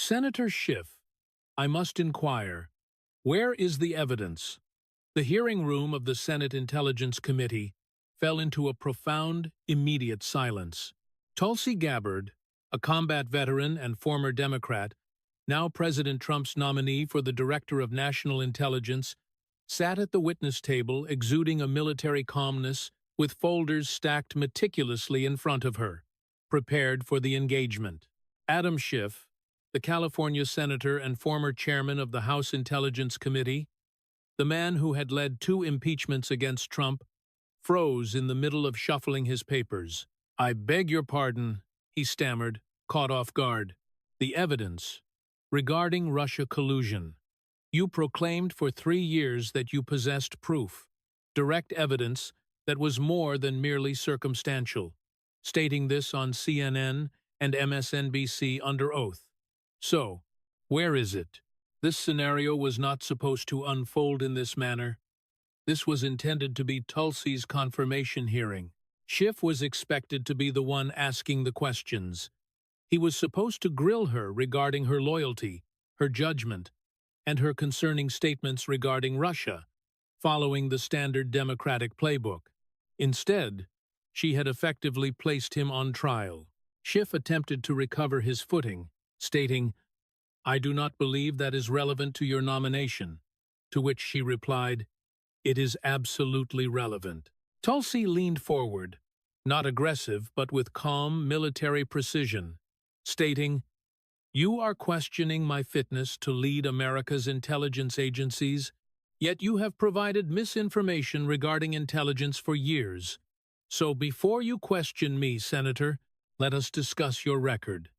Senator Schiff, I must inquire, where is the evidence? The hearing room of the Senate Intelligence Committee fell into a profound, immediate silence. Tulsi Gabbard, a combat veteran and former Democrat, now President Trump's nominee for the Director of National Intelligence, sat at the witness table exuding a military calmness with folders stacked meticulously in front of her, prepared for the engagement. Adam Schiff, the California senator and former chairman of the House Intelligence Committee, the man who had led 2 impeachments against Trump, froze in the middle of shuffling his papers. "I beg your pardon," he stammered, caught off guard. "The evidence regarding Russia collusion. You proclaimed for 3 years that you possessed proof, direct evidence that was more than merely circumstantial, stating this on CNN and MSNBC under oath. So, where is it? This scenario was not supposed to unfold in this manner. This was intended to be Tulsi's confirmation hearing. Schiff was expected to be the one asking the questions. He was supposed to grill her regarding her loyalty, her judgment, and her concerning statements regarding Russia, following the standard Democratic playbook. Instead, she had effectively placed him on trial. Schiff attempted to recover his footing, stating, "I do not believe that is relevant to your nomination," to which she replied, "It is absolutely relevant." Tulsi leaned forward, not aggressive but with calm military precision, stating, "You are questioning my fitness to lead America's intelligence agencies, yet you have provided misinformation regarding intelligence for years. So before you question me, Senator, let us discuss your record."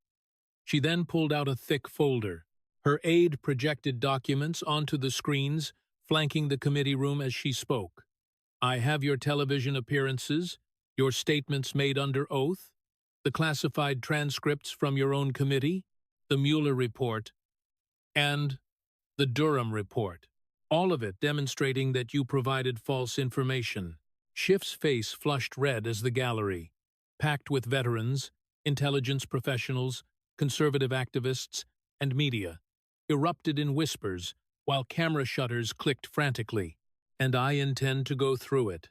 She then pulled out a thick folder. Her aide projected documents onto the screens, flanking the committee room as she spoke. "I have your television appearances, your statements made under oath, the classified transcripts from your own committee, the Mueller report, and the Durham report, all of it demonstrating that you provided false information." Schiff's face flushed red as the gallery, packed with veterans, intelligence professionals, conservative activists, and media, erupted in whispers while camera shutters clicked frantically. "And I intend to go through it,"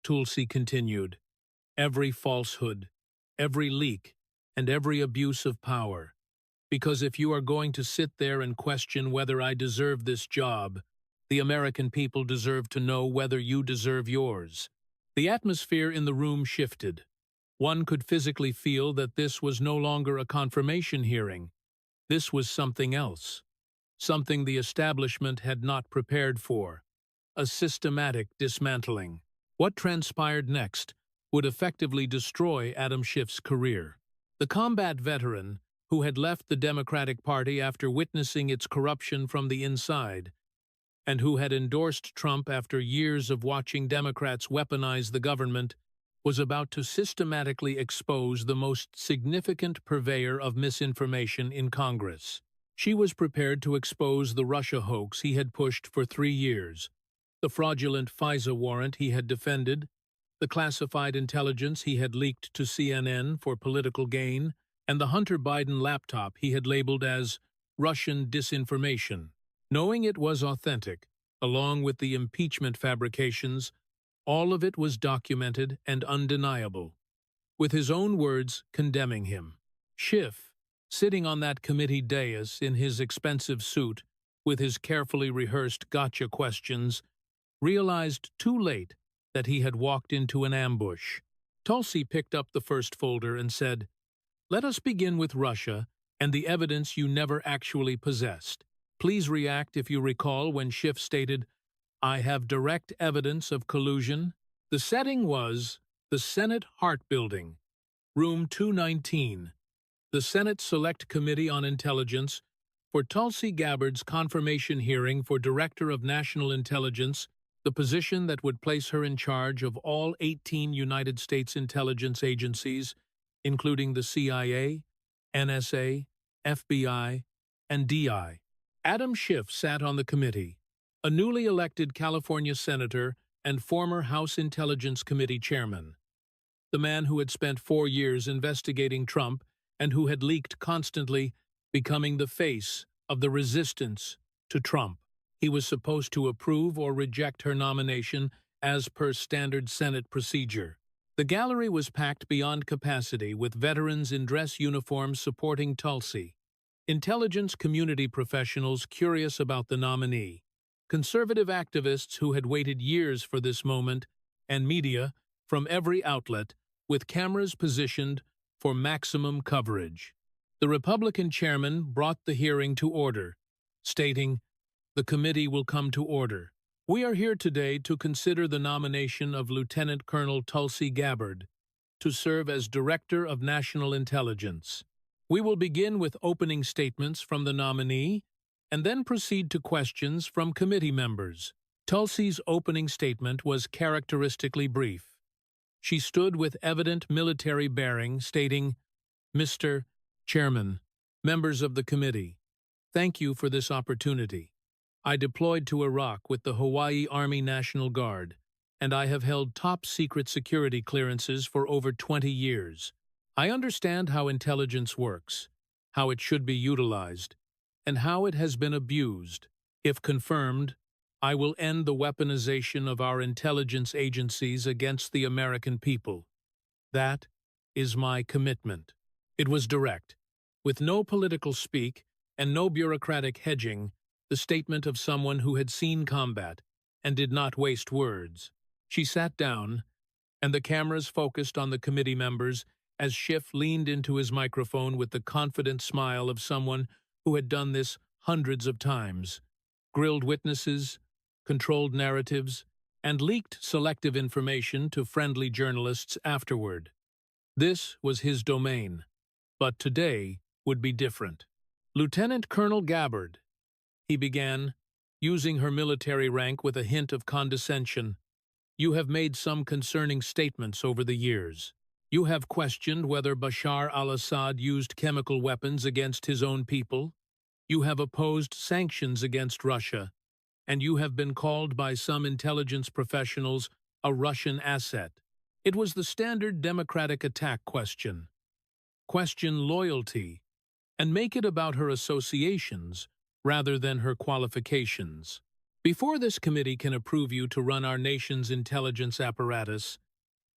Tulsi continued. "Every falsehood, every leak, and every abuse of power. Because if you are going to sit there and question whether I deserve this job, the American people deserve to know whether you deserve yours." The atmosphere in the room shifted. One could physically feel that this was no longer a confirmation hearing. This was something else. Something the establishment had not prepared for. A systematic dismantling. What transpired next would effectively destroy Adam Schiff's career. The combat veteran, who had left the Democratic Party after witnessing its corruption from the inside, and who had endorsed Trump after years of watching Democrats weaponize the government, was about to systematically expose the most significant purveyor of misinformation in Congress. She was prepared to expose the Russia hoax he had pushed for 3 years, the fraudulent FISA warrant he had defended, the classified intelligence he had leaked to CNN for political gain, and the Hunter Biden laptop he had labeled as Russian disinformation. Knowing it was authentic, along with the impeachment fabrications, all of it was documented and undeniable, with his own words condemning him. Schiff, sitting on that committee dais in his expensive suit, with his carefully rehearsed gotcha questions, realized too late that he had walked into an ambush. Tulsi picked up the first folder and said, "Let us begin with Russia and the evidence you never actually possessed. Please react if you recall when Schiff stated, 'I have direct evidence of collusion.'" The setting was the Senate Hart Building, Room 219, the Senate Select Committee on Intelligence, for Tulsi Gabbard's confirmation hearing for Director of National Intelligence, the position that would place her in charge of all 18 United States intelligence agencies, including the CIA, NSA, FBI, and DI. Adam Schiff sat on the committee, a newly elected California senator and former House Intelligence Committee chairman. The man who had spent 4 years investigating Trump and who had leaked constantly becoming the face of the resistance to Trump. He was supposed to approve or reject her nomination as per standard Senate procedure. The gallery was packed beyond capacity with veterans in dress uniforms supporting Tulsi, intelligence community professionals curious about the nominee, conservative activists who had waited years for this moment, and media from every outlet with cameras positioned for maximum coverage. The Republican chairman brought the hearing to order, stating, "The committee will come to order. We are here today to consider the nomination of Lieutenant Colonel Tulsi Gabbard to serve as Director of National Intelligence. We will begin with opening statements from the nominee and then proceed to questions from committee members." Tulsi's opening statement was characteristically brief. She stood with evident military bearing, stating, "Mr. Chairman, members of the committee, thank you for this opportunity. I deployed to Iraq with the Hawaii Army National Guard, and I have held top-secret security clearances for over 20 years. I understand how intelligence works, how it should be utilized, and how it has been abused. If confirmed, I will end the weaponization of our intelligence agencies against the American people. That is my commitment." It was direct, with no political speak and no bureaucratic hedging, the statement of someone who had seen combat and did not waste words. She sat down, and the cameras focused on the committee members as Schiff leaned into his microphone with the confident smile of someone who had done this hundreds of times, grilled witnesses, controlled narratives, and leaked selective information to friendly journalists afterward. This was his domain, but today would be different. "Lieutenant Colonel Gabbard," he began, using her military rank with a hint of condescension, "you have made some concerning statements over the years. You have questioned whether Bashar al-Assad used chemical weapons against his own people. You have opposed sanctions against Russia, and you have been called by some intelligence professionals a Russian asset. It was the standard Democratic attack question. Question loyalty, and make it about her associations rather than her qualifications. Before this committee can approve you to run our nation's intelligence apparatus,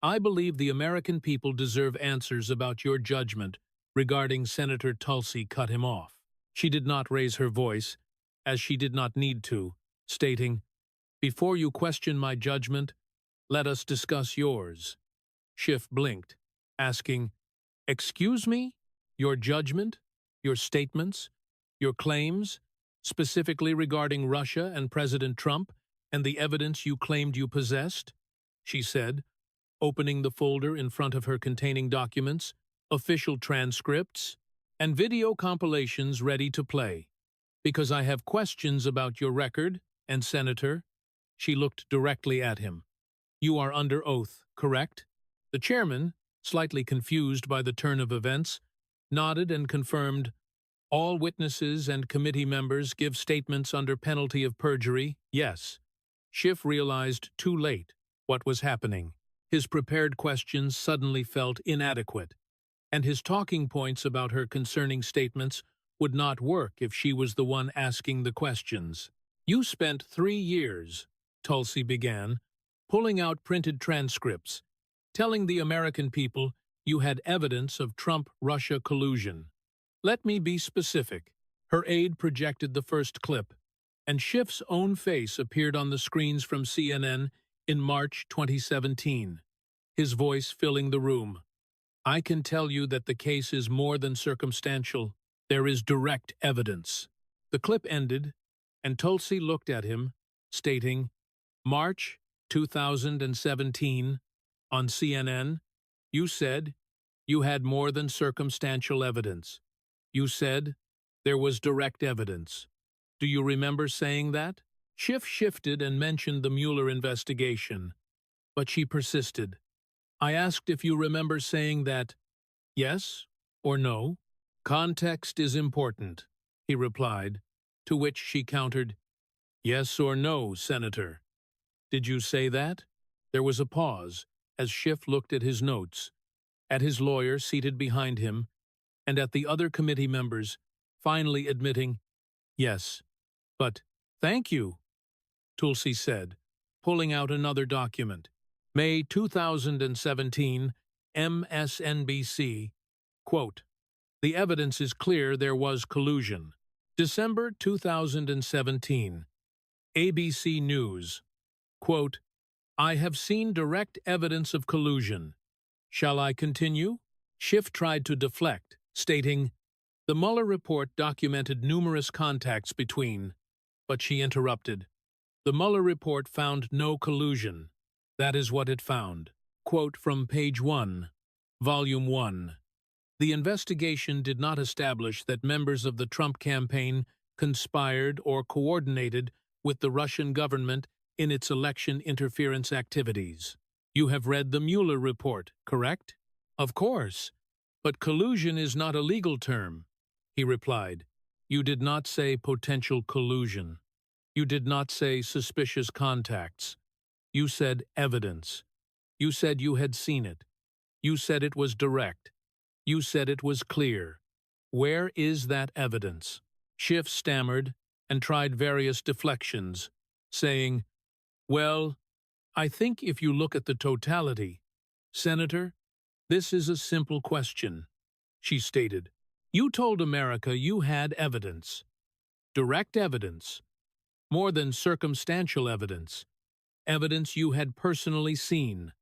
I believe the American people deserve answers about your judgment regarding Senator Tulsi." Cut him off. She did not raise her voice, as she did not need to, stating, "Before you question my judgment, let us discuss yours." Schiff blinked, asking, "Excuse me? Your judgment? Your statements? Your claims? Specifically regarding Russia and President Trump and the evidence you claimed you possessed?" she said, opening the folder in front of her containing documents, official transcripts, and video compilations ready to play. "Because I have questions about your record, and Senator," she looked directly at him, "you are under oath, correct?" The chairman, slightly confused by the turn of events, nodded and confirmed, "All witnesses and committee members give statements under penalty of perjury, yes." Schiff realized too late what was happening. His prepared questions suddenly felt inadequate, and his talking points about her concerning statements would not work if she was the one asking the questions. "You spent 3 years," Tulsi began, "pulling out printed transcripts, telling the American people you had evidence of Trump-Russia collusion. Let me be specific." Her aide projected the first clip, and Schiff's own face appeared on the screens from CNN in March 2017, his voice filling the room. "I can tell you that the case is more than circumstantial. There is direct evidence." The clip ended, and Tulsi looked at him, stating, "March 2017, on CNN, you said you had more than circumstantial evidence. You said there was direct evidence. Do you remember saying that?" Schiff shifted and mentioned the Mueller investigation, but she persisted. "I asked if you remember saying that, yes or no." "Context is important," he replied, to which she countered, "Yes or no, Senator." "Did you say that?" There was a pause, as Schiff looked at his notes, at his lawyer seated behind him, and at the other committee members, finally admitting, "Yes, but thank you," Tulsi said, pulling out another document. May 2017, MSNBC, quote, "The evidence is clear there was collusion." December 2017, ABC News, quote, "I have seen direct evidence of collusion. Shall I continue?" Schiff tried to deflect, stating, "The Mueller report documented numerous contacts between," but she interrupted. "The Mueller report found no collusion. That is what it found." Quote from page 1, volume 1. The investigation did not establish that members of the Trump campaign conspired or coordinated with the Russian government in its election interference activities. You have read the Mueller report, correct? Of course, but collusion is not a legal term, he replied. You did not say potential collusion. You did not say suspicious contacts. You said evidence. You said you had seen it. You said it was direct. You said it was clear. Where is that evidence? Schiff stammered and tried various deflections, saying, "Well, I think if you look at the totality, Senator, this is a simple question," she stated. "You told America you had evidence. Direct evidence. More than circumstantial evidence. Evidence you had personally seen.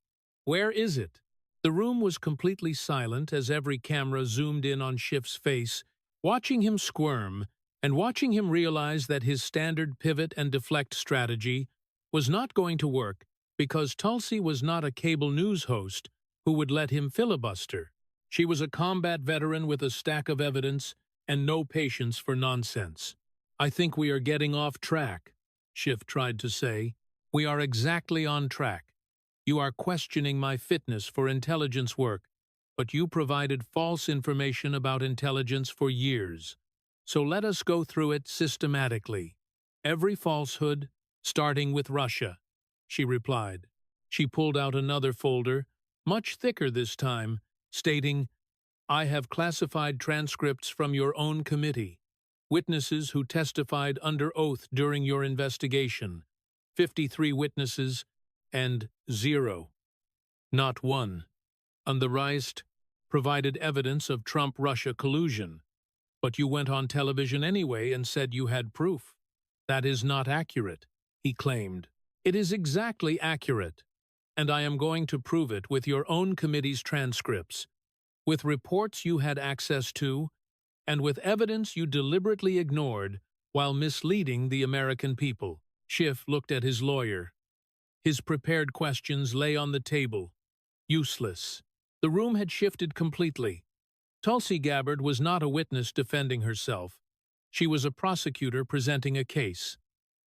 Where is it?" The room was completely silent as every camera zoomed in on Schiff's face, watching him squirm and watching him realize that his standard pivot and deflect strategy was not going to work because Tulsi was not a cable news host who would let him filibuster. She was a combat veteran with a stack of evidence and no patience for nonsense. "I think we are getting off track," Schiff tried to say. "We are exactly on track. You are questioning my fitness for intelligence work, but you provided false information about intelligence for years. So let us go through it systematically. Every falsehood, starting with Russia," she replied. She pulled out another folder, much thicker this time, stating, "I have classified transcripts from your own committee, witnesses who testified under oath during your investigation, 53 witnesses, and 0. Not one. And the rest provided evidence of Trump-Russia collusion. But you went on television anyway and said you had proof. That is not accurate," he claimed. "It is exactly accurate, and I am going to prove it with your own committee's transcripts, with reports you had access to, and with evidence you deliberately ignored while misleading the American people." Schiff looked at his lawyer. His prepared questions lay on the table. Useless. The room had shifted completely. Tulsi Gabbard was not a witness defending herself. She was a prosecutor presenting a case.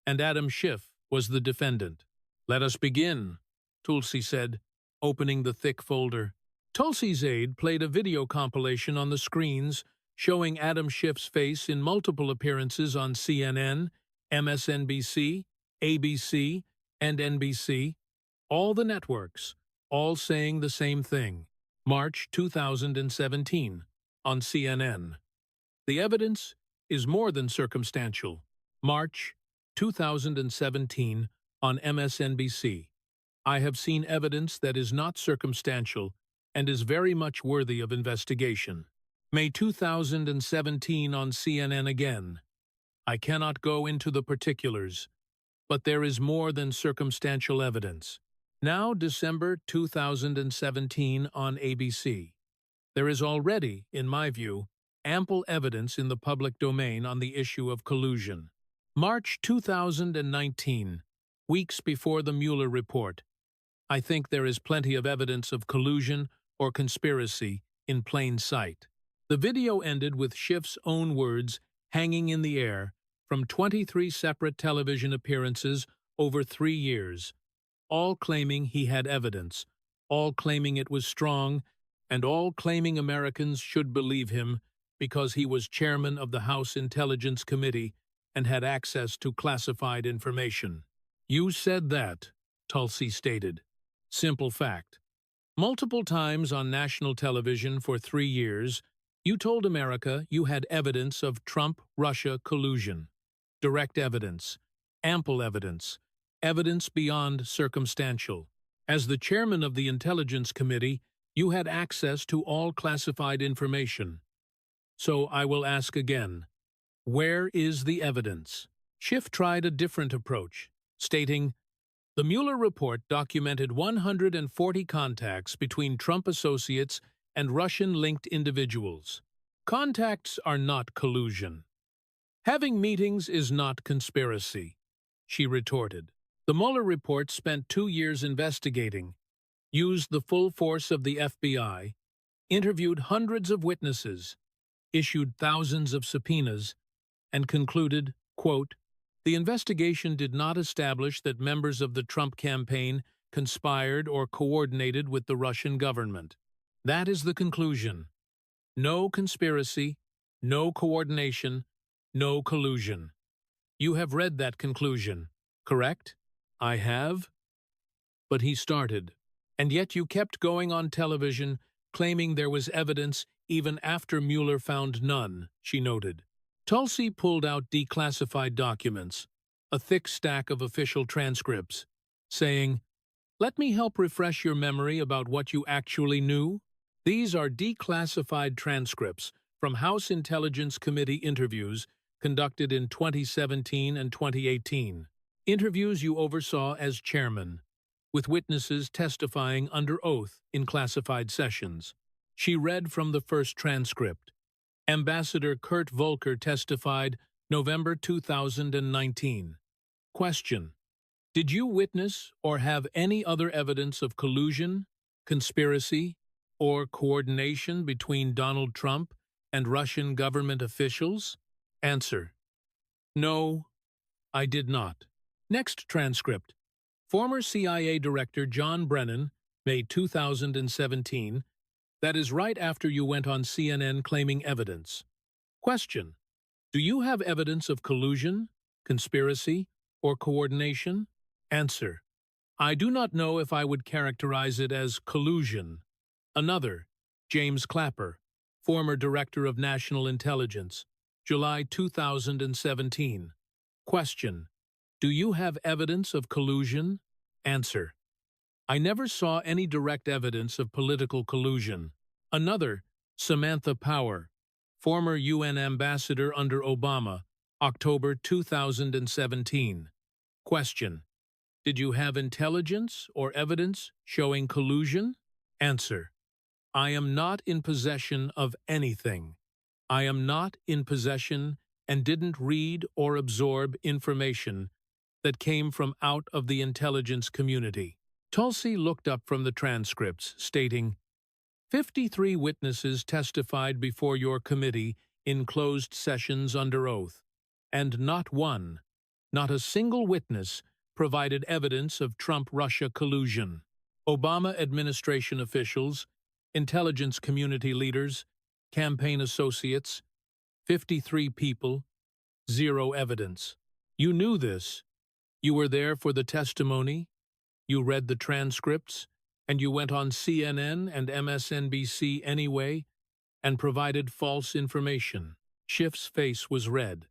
And Adam Schiff was the defendant. "Let us begin," Tulsi said, opening the thick folder. Tulsi's aide played a video compilation on the screens showing Adam Schiff's face in multiple appearances on CNN, MSNBC, ABC, and NBC, all the networks, all saying the same thing. March 2017, on CNN. "The evidence is more than circumstantial." March 2017, on MSNBC. "I have seen evidence that is not circumstantial and is very much worthy of investigation." May 2017, on CNN again. "I cannot go into the particulars, but there is more than circumstantial evidence." Now December 2017 on ABC. "There is already, in my view, ample evidence in the public domain on the issue of collusion." March 2019, weeks before the Mueller report. "I think there is plenty of evidence of collusion or conspiracy in plain sight." The video ended with Schiff's own words hanging in the air from 23 separate television appearances over 3 years, all claiming he had evidence, all claiming it was strong, and all claiming Americans should believe him because he was chairman of the House Intelligence Committee and had access to classified information. "You said that," Tulsi stated. Simple fact. Multiple times on national television for 3 years, You told America you had evidence of Trump-Russia collusion. Direct evidence, ample evidence, evidence beyond circumstantial. As the chairman of the Intelligence Committee, you had access to all classified information. So I will ask again, where is the evidence? Schiff tried a different approach, stating, the Mueller report documented 140 contacts between Trump associates and Russian-linked individuals. Contacts are not collusion. Having meetings is not conspiracy, she retorted. The Mueller report spent 2 years investigating, used the full force of the FBI, interviewed hundreds of witnesses, issued thousands of subpoenas, and concluded, quote, the investigation did not establish that members of the Trump campaign conspired or coordinated with the Russian government. That is the conclusion. No conspiracy, no coordination, no collusion. You have read that conclusion, correct? I have. But he started. And yet you kept going on television, claiming there was evidence even after Mueller found none, she noted. Tulsi pulled out declassified documents, a thick stack of official transcripts, saying, let me help refresh your memory about what you actually knew. These are declassified transcripts from House Intelligence Committee interviews conducted in 2017 and 2018, interviews you oversaw as chairman, with witnesses testifying under oath in classified sessions. She read from the first transcript. Ambassador Kurt Volker testified November 2019. Question: did you witness or have any other evidence of collusion, conspiracy, or coordination between Donald Trump and Russian government officials? Answer: no, I did not. Next transcript. Former CIA Director John Brennan, May 2017. That is right after you went on CNN claiming evidence. Question: do you have evidence of collusion, conspiracy, or coordination? Answer: I do not know if I would characterize it as collusion. Another, James Clapper, former Director of National Intelligence, July 2017. Question: do you have evidence of collusion? Answer: I never saw any direct evidence of political collusion. Another, Samantha Power, former UN ambassador under Obama, October 2017. Question: did you have intelligence or evidence showing collusion? Answer: I am not in possession of anything. I am not in possession and didn't read or absorb information that came from out of the intelligence community. Tulsi looked up from the transcripts, stating, 53 witnesses testified before your committee in closed sessions under oath, and not one, not a single witness, provided evidence of Trump-Russia collusion. Obama administration officials, intelligence community leaders, campaign associates, 53 people, zero evidence. You knew this. You were there for the testimony. You read the transcripts, and you went on CNN and MSNBC anyway and provided false information. Schiff's face was red,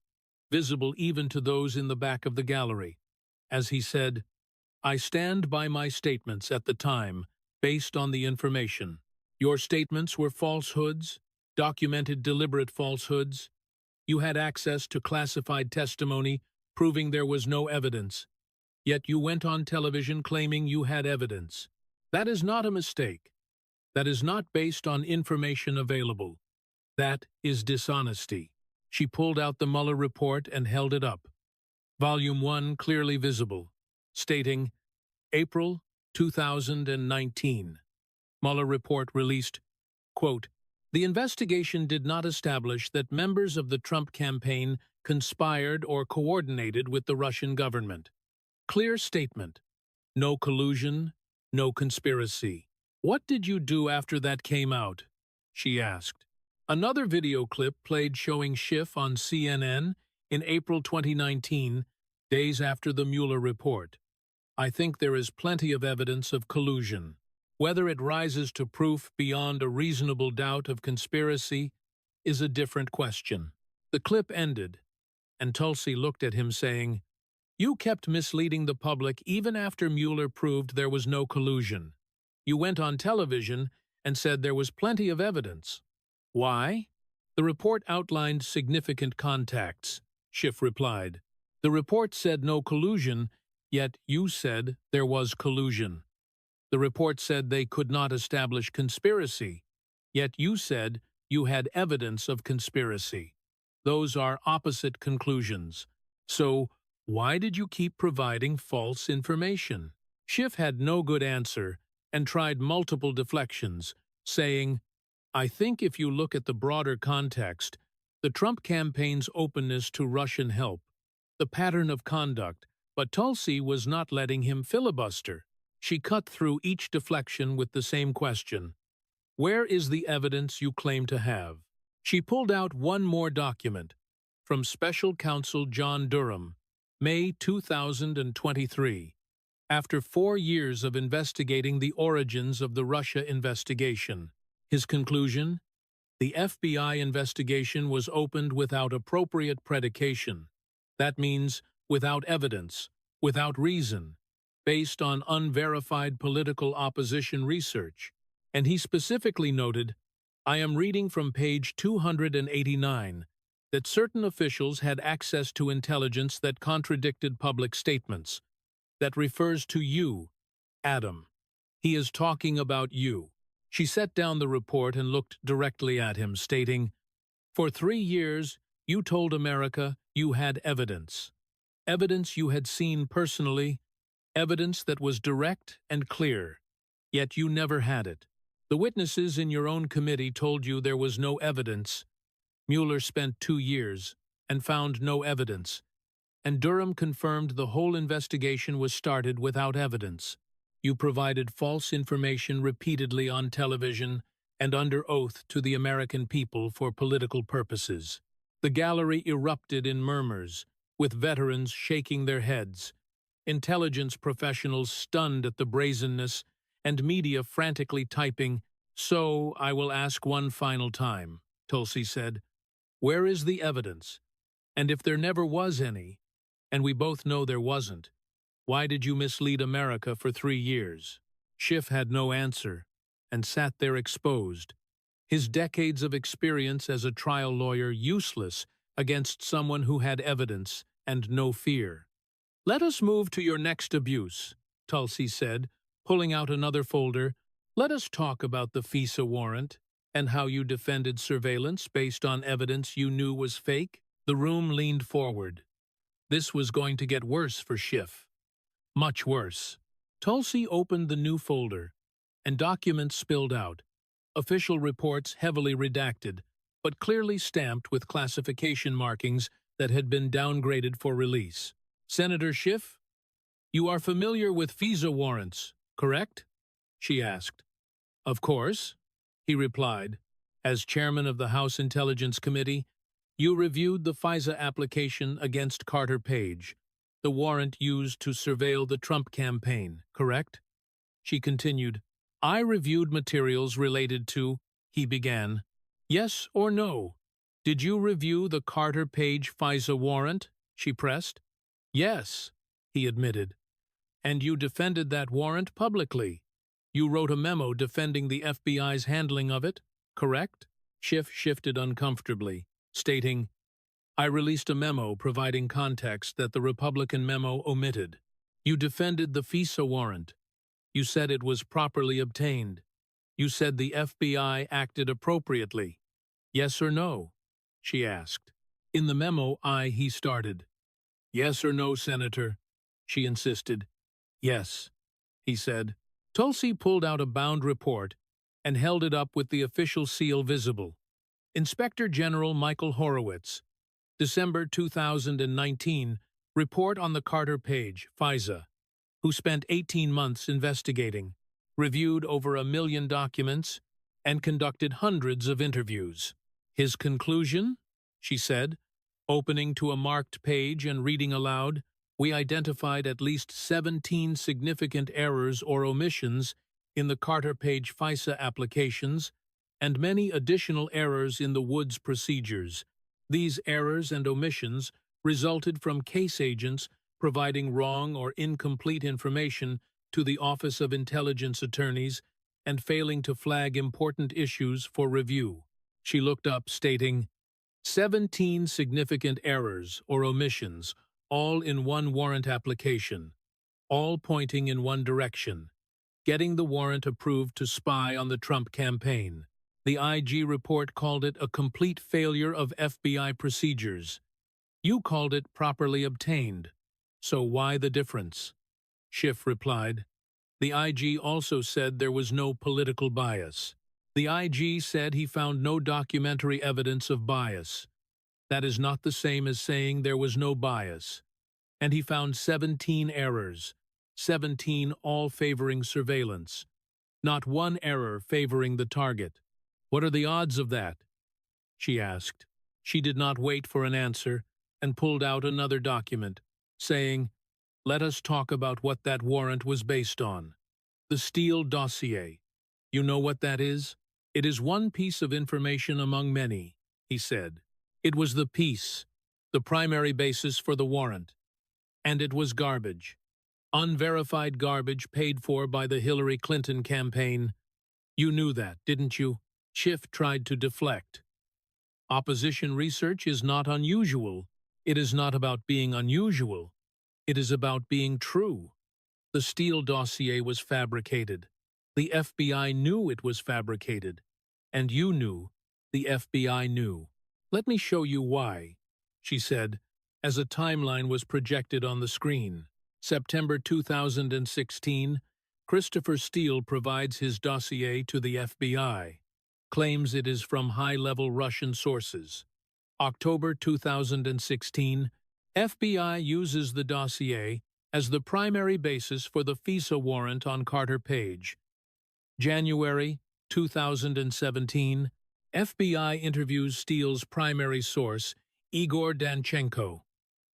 visible even to those in the back of the gallery, as he said, I stand by my statements at the time, based on the information. Your statements were falsehoods, documented deliberate falsehoods. You had access to classified testimony proving there was no evidence. Yet you went on television claiming you had evidence. That is not a mistake. That is not based on information available. That is dishonesty. She pulled out the Mueller report and held it up. Volume 1 clearly visible, stating, April 2019. Mueller report released, quote, the investigation did not establish that members of the Trump campaign conspired or coordinated with the Russian government. Clear statement. No collusion, no conspiracy. What did you do after that came out? She asked. Another video clip played showing Schiff on CNN in April 2019, days after the Mueller report. I think there is plenty of evidence of collusion. Whether it rises to proof beyond a reasonable doubt of conspiracy, is a different question." The clip ended, and Tulsi looked at him saying, "You kept misleading the public even after Mueller proved there was no collusion. You went on television and said there was plenty of evidence. Why?" "The report outlined significant contacts," Schiff replied. "The report said no collusion, yet you said there was collusion. The report said they could not establish conspiracy, yet you said you had evidence of conspiracy. Those are opposite conclusions. So, why did you keep providing false information?" Schiff had no good answer and tried multiple deflections, saying, "I think if you look at the broader context, the Trump campaign's openness to Russian help, the pattern of conduct," but Tulsi was not letting him filibuster. She cut through each deflection with the same question. "Where is the evidence you claim to have?" She pulled out one more document, from Special Counsel John Durham, May 2023, after 4 years of investigating the origins of the Russia investigation. His conclusion? The FBI investigation was opened without appropriate predication. That means without evidence, without reason, based on unverified political opposition research. And he specifically noted, I am reading from page 289, that certain officials had access to intelligence that contradicted public statements. That refers to you, Adam. He is talking about you. She set down the report and looked directly at him, stating, "For 3 years, you told America you had evidence. Evidence you had seen personally, evidence that was direct and clear, yet you never had it. The witnesses in your own committee told you there was no evidence. Mueller spent 2 years and found no evidence, and Durham confirmed the whole investigation was started without evidence. You provided false information repeatedly on television and under oath to the American people for political purposes." The gallery erupted in murmurs, with veterans shaking their heads, intelligence professionals stunned at the brazenness, and media frantically typing, "So, I will ask one final time," Tulsi said. "Where is the evidence? And if there never was any, and we both know there wasn't, why did you mislead America for 3 years?" Schiff had no answer, and sat there exposed, his decades of experience as a trial lawyer useless against someone who had evidence and no fear. "Let us move to your next abuse," Tulsi said, pulling out another folder. "Let us talk about the FISA warrant and how you defended surveillance based on evidence you knew was fake." The room leaned forward. This was going to get worse for Schiff. Much worse. Tulsi opened the new folder, and documents spilled out. Official reports heavily redacted, but clearly stamped with classification markings that had been downgraded for release. "Senator Schiff, you are familiar with FISA warrants, correct?" she asked. "Of course," he replied. "As chairman of the House Intelligence Committee, you reviewed the FISA application against Carter Page, the warrant used to surveil the Trump campaign, correct?" She continued, "I reviewed materials related to," he began. "Yes or no? Did you review the Carter Page FISA warrant?" she pressed. "Yes," he admitted. "And you defended that warrant publicly. You wrote a memo defending the FBI's handling of it, correct?" Schiff shifted uncomfortably, stating, "I released a memo providing context that the Republican memo omitted. You defended the FISA warrant. You said it was properly obtained. You said the FBI acted appropriately. Yes or no?" she asked. "In the memo, he started. "Yes or no, Senator?" she insisted. "Yes," he said. Tulsi pulled out a bound report and held it up with the official seal visible. Inspector General Michael Horowitz, December 2019, report on the Carter Page, FISA, who spent 18 months investigating, reviewed over 1 million documents, and conducted hundreds of interviews. "His conclusion?" she said, opening to a marked page and reading aloud. "We identified at least 17 significant errors or omissions in the Carter Page FISA applications and many additional errors in the Woods procedures. These errors and omissions resulted from case agents providing wrong or incomplete information to the Office of Intelligence Attorneys and failing to flag important issues for review. She looked up, stating, 17 significant errors or omissions, all in one warrant application, all pointing in one direction, getting the warrant approved to spy on the Trump campaign. The IG report called it a complete failure of FBI procedures. You called it properly obtained. So why the difference? Schiff replied. The IG also said there was no political bias. The IG said he found no documentary evidence of bias. That is not the same as saying there was no bias. And he found 17 errors, 17 all favoring surveillance. Not one error favoring the target. What are the odds of that? She asked. She did not wait for an answer and pulled out another document, saying, let us talk about what that warrant was based on. The Steele dossier. You know what that is? It is one piece of information among many, he said. It was the piece, the primary basis for the warrant. And it was garbage. Unverified garbage paid for by the Hillary Clinton campaign. You knew that, didn't you? Schiff tried to deflect. Opposition research is not unusual. It is not about being unusual. It is about being true. The Steele dossier was fabricated. The FBI knew it was fabricated. And you knew. The FBI knew. Let me show you why, she said, as a timeline was projected on the screen. September 2016, Christopher Steele provides his dossier to the FBI, claims it is from high-level Russian sources. October 2016, FBI uses the dossier as the primary basis for the FISA warrant on Carter Page. January 2017, FBI interviews Steele's primary source, Igor Danchenko.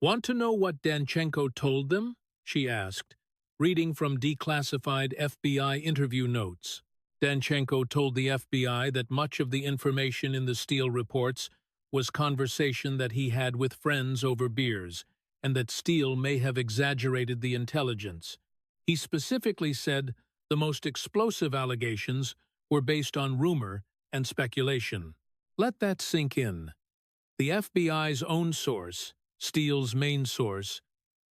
Want to know what Danchenko told them? She asked, reading from declassified FBI interview notes. Danchenko told the FBI that much of the information in the Steele reports was conversation that he had with friends over beers, and that Steele may have exaggerated the intelligence. He specifically said the most explosive allegations were based on rumor and speculation. Let that sink in. The FBI's own source, Steele's main source,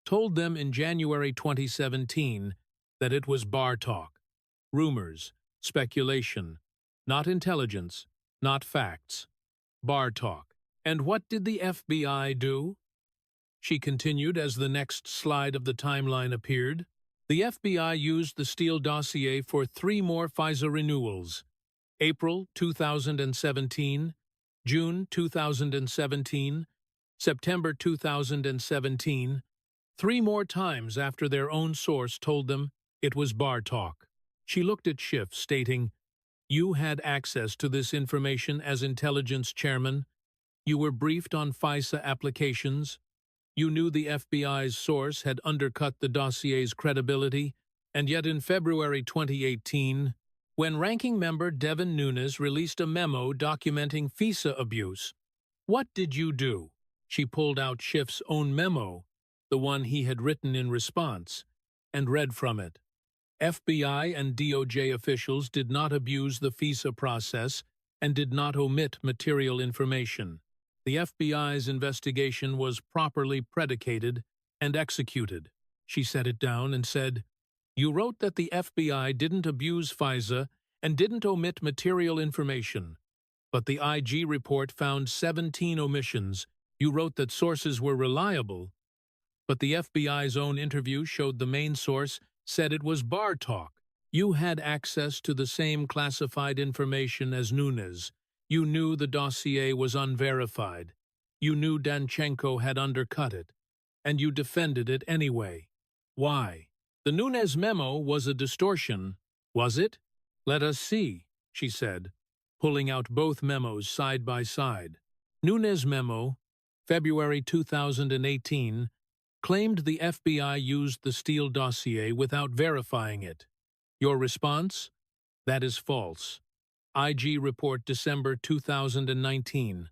told them in January 2017 that it was bar talk, rumors, speculation, not intelligence, not facts. Bar talk. And what did the FBI do? She continued as the next slide of the timeline appeared. The FBI used the Steele dossier for 3 more FISA renewals. April 2017, June 2017, September 2017, 3 more times after their own source told them it was bar talk. She looked at Schiff, stating, you had access to this information as intelligence chairman. You were briefed on FISA applications. You knew the FBI's source had undercut the dossier's credibility, and yet in February 2018, when Ranking Member Devin Nunes released a memo documenting FISA abuse, what did you do? She pulled out Schiff's own memo, the one he had written in response, and read from it. FBI and DOJ officials did not abuse the FISA process and did not omit material information. The FBI's investigation was properly predicated and executed. She set it down and said, you wrote that the FBI didn't abuse FISA and didn't omit material information, but the IG report found 17 omissions. You wrote that sources were reliable, but the FBI's own interview showed the main source said it was bar talk. You had access to the same classified information as Nunes. You knew the dossier was unverified. You knew Danchenko had undercut it, and you defended it anyway. Why? The Nunes memo was a distortion, was it? Let us see, she said, pulling out both memos side by side. Nunes memo, February 2018, claimed the FBI used the Steele dossier without verifying it. Your response? That is false. IG report December 2019.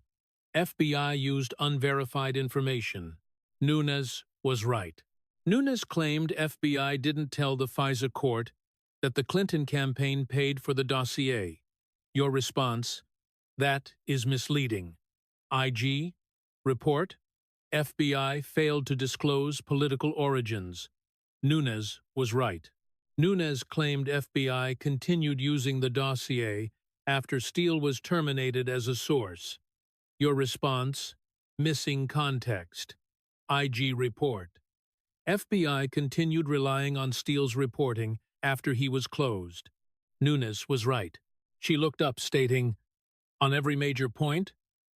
FBI used unverified information. Nunes was right. Nunes claimed FBI didn't tell the FISA court that the Clinton campaign paid for the dossier. Your response? That is misleading. IG report: FBI failed to disclose political origins. Nunes was right. Nunes claimed FBI continued using the dossier after Steele was terminated as a source. Your response? Missing context. IG report: FBI continued relying on Steele's reporting after he was closed. Nunes was right. She looked up, stating, on every major point,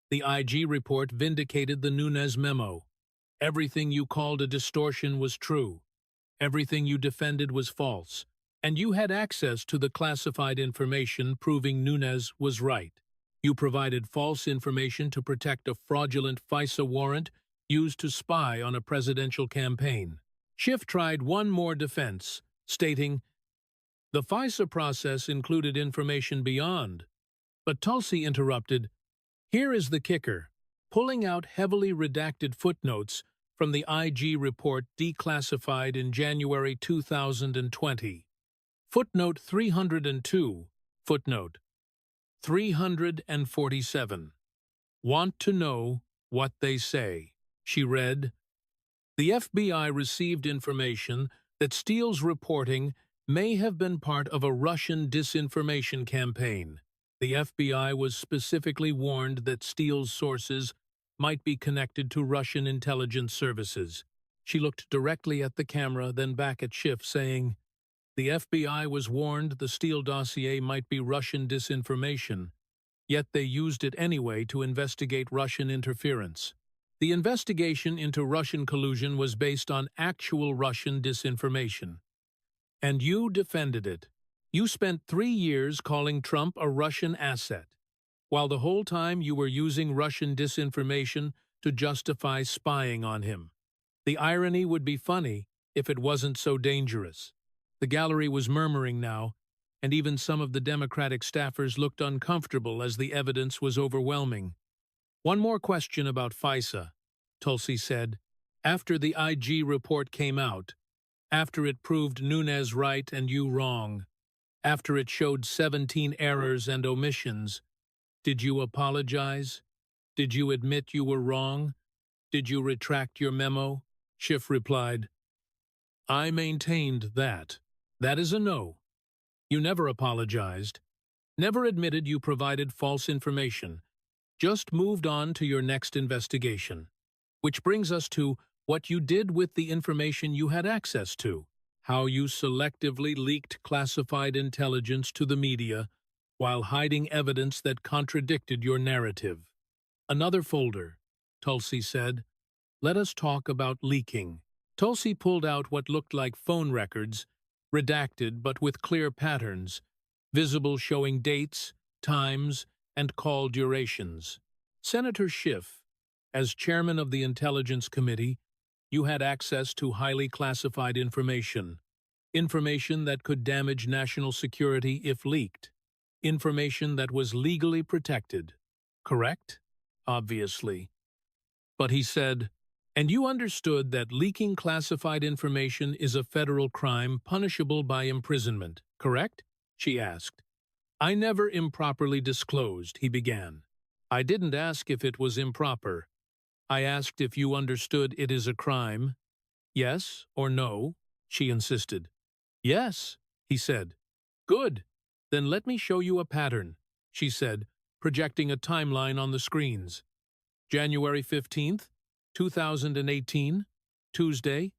the IG report vindicated the Nunes memo. Everything you called a distortion was true. Everything you defended was false. And you had access to the classified information proving Nunes was right. You provided false information to protect a fraudulent FISA warrant used to spy on a presidential campaign. Schiff tried one more defense, stating, the FISA process included information beyond. But Tulsi interrupted, here is the kicker, pulling out heavily redacted footnotes from the IG report declassified in January 2020. Footnote 302, footnote 347. Want to know what they say. She read, the FBI received information that Steele's reporting may have been part of a Russian disinformation campaign. The FBI was specifically warned that Steele's sources might be connected to Russian intelligence services. She looked directly at the camera, then back at Schiff, saying, the FBI was warned the Steele dossier might be Russian disinformation, yet they used it anyway to investigate Russian interference. The investigation into Russian collusion was based on actual Russian disinformation. And you defended it. You spent 3 years calling Trump a Russian asset, while the whole time you were using Russian disinformation to justify spying on him. The irony would be funny if it wasn't so dangerous. The gallery was murmuring now, and even some of the Democratic staffers looked uncomfortable as the evidence was overwhelming. One more question about FISA, Tulsi said. After the IG report came out, after it proved Nunes right and you wrong, after it showed 17 errors and omissions, did you apologize? Did you admit you were wrong? Did you retract your memo? Schiff replied, I maintained that. That is a no. You never apologized, never admitted you provided false information, just moved on to your next investigation. Which brings us to what you did with the information you had access to, how you selectively leaked classified intelligence to the media while hiding evidence that contradicted your narrative. Another folder, Tulsi said. Let us talk about leaking. Tulsi pulled out what looked like phone records, redacted but with clear patterns, visible showing dates, times, and call durations. Senator Schiff, as chairman of the Intelligence Committee, you had access to highly classified information that could damage national security if leaked, information that was legally protected. Correct? Obviously. But he said, and you understood that leaking classified information is a federal crime punishable by imprisonment, correct? She asked. I never improperly disclosed, he began. I didn't ask if it was improper. I asked if you understood it is a crime. Yes or no? She insisted. Yes, he said. Good. Then let me show you a pattern, she said, projecting a timeline on the screens. January 15th, 2018, Tuesday,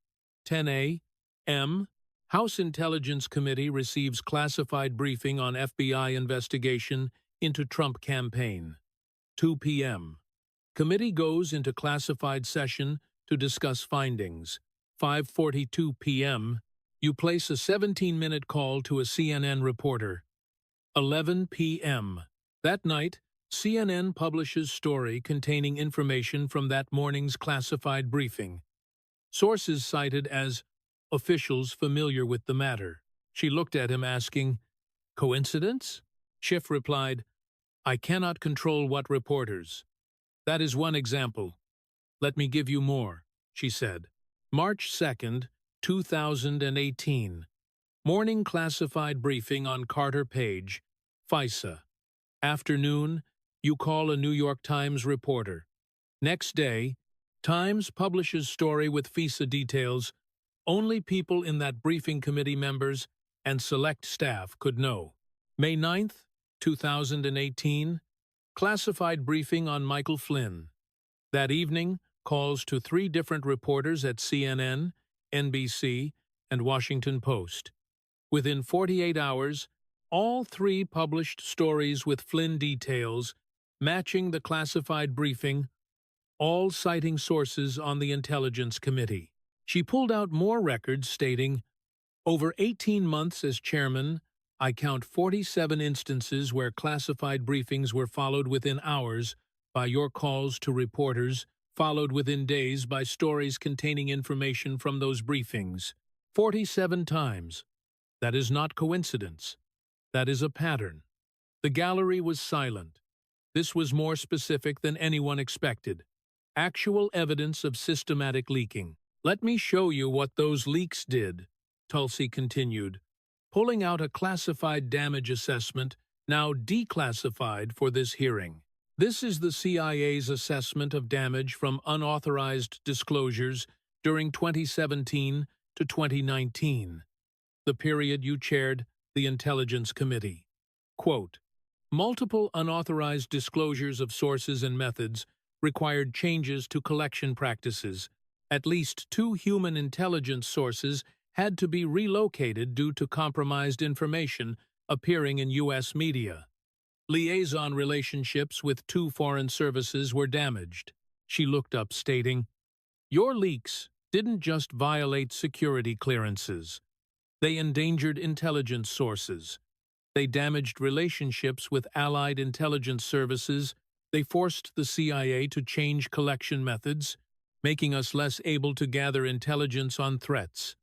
10 a.m., House Intelligence Committee receives classified briefing on FBI investigation into Trump campaign. 2 p.m. Committee goes into classified session to discuss findings. 5:42 p.m. You place a 17-minute call to a CNN reporter. 11 p.m. That night, CNN publishes story containing information from that morning's classified briefing. Sources cited as officials familiar with the matter. She looked at him asking, coincidence? Schiff replied, I cannot control what reporters. That is one example. Let me give you more, she said. March 2nd, 2018. Morning classified briefing on Carter Page, FISA. Afternoon, you call a New York Times reporter. Next day, Times publishes story with FISA details only people in that briefing committee members and select staff could know. May 9th, 2018, classified briefing on Michael Flynn. That evening, calls to 3 different reporters at CNN, NBC, and Washington Post. Within 48 hours, all 3 published stories with Flynn details matching the classified briefing, all citing sources on the Intelligence Committee. She pulled out more records stating, over 18 months as chairman, I count 47 instances where classified briefings were followed within hours by your calls to reporters, followed within days by stories containing information from those briefings. 47 times. That is not coincidence. That is a pattern. The gallery was silent. This was more specific than anyone expected. Actual evidence of systematic leaking. Let me show you what those leaks did, Tulsi continued, pulling out a classified damage assessment, now declassified for this hearing. This is the CIA's assessment of damage from unauthorized disclosures during 2017 to 2019, the period you chaired the Intelligence Committee. Quote, multiple unauthorized disclosures of sources and methods required changes to collection practices. At least 2 human intelligence sources had to be relocated due to compromised information appearing in U.S. media. Liaison relationships with 2 foreign services were damaged. She looked up, stating, your leaks didn't just violate security clearances. They endangered intelligence sources. They damaged relationships with allied intelligence services. They forced the CIA to change collection methods, making us less able to gather intelligence on threats.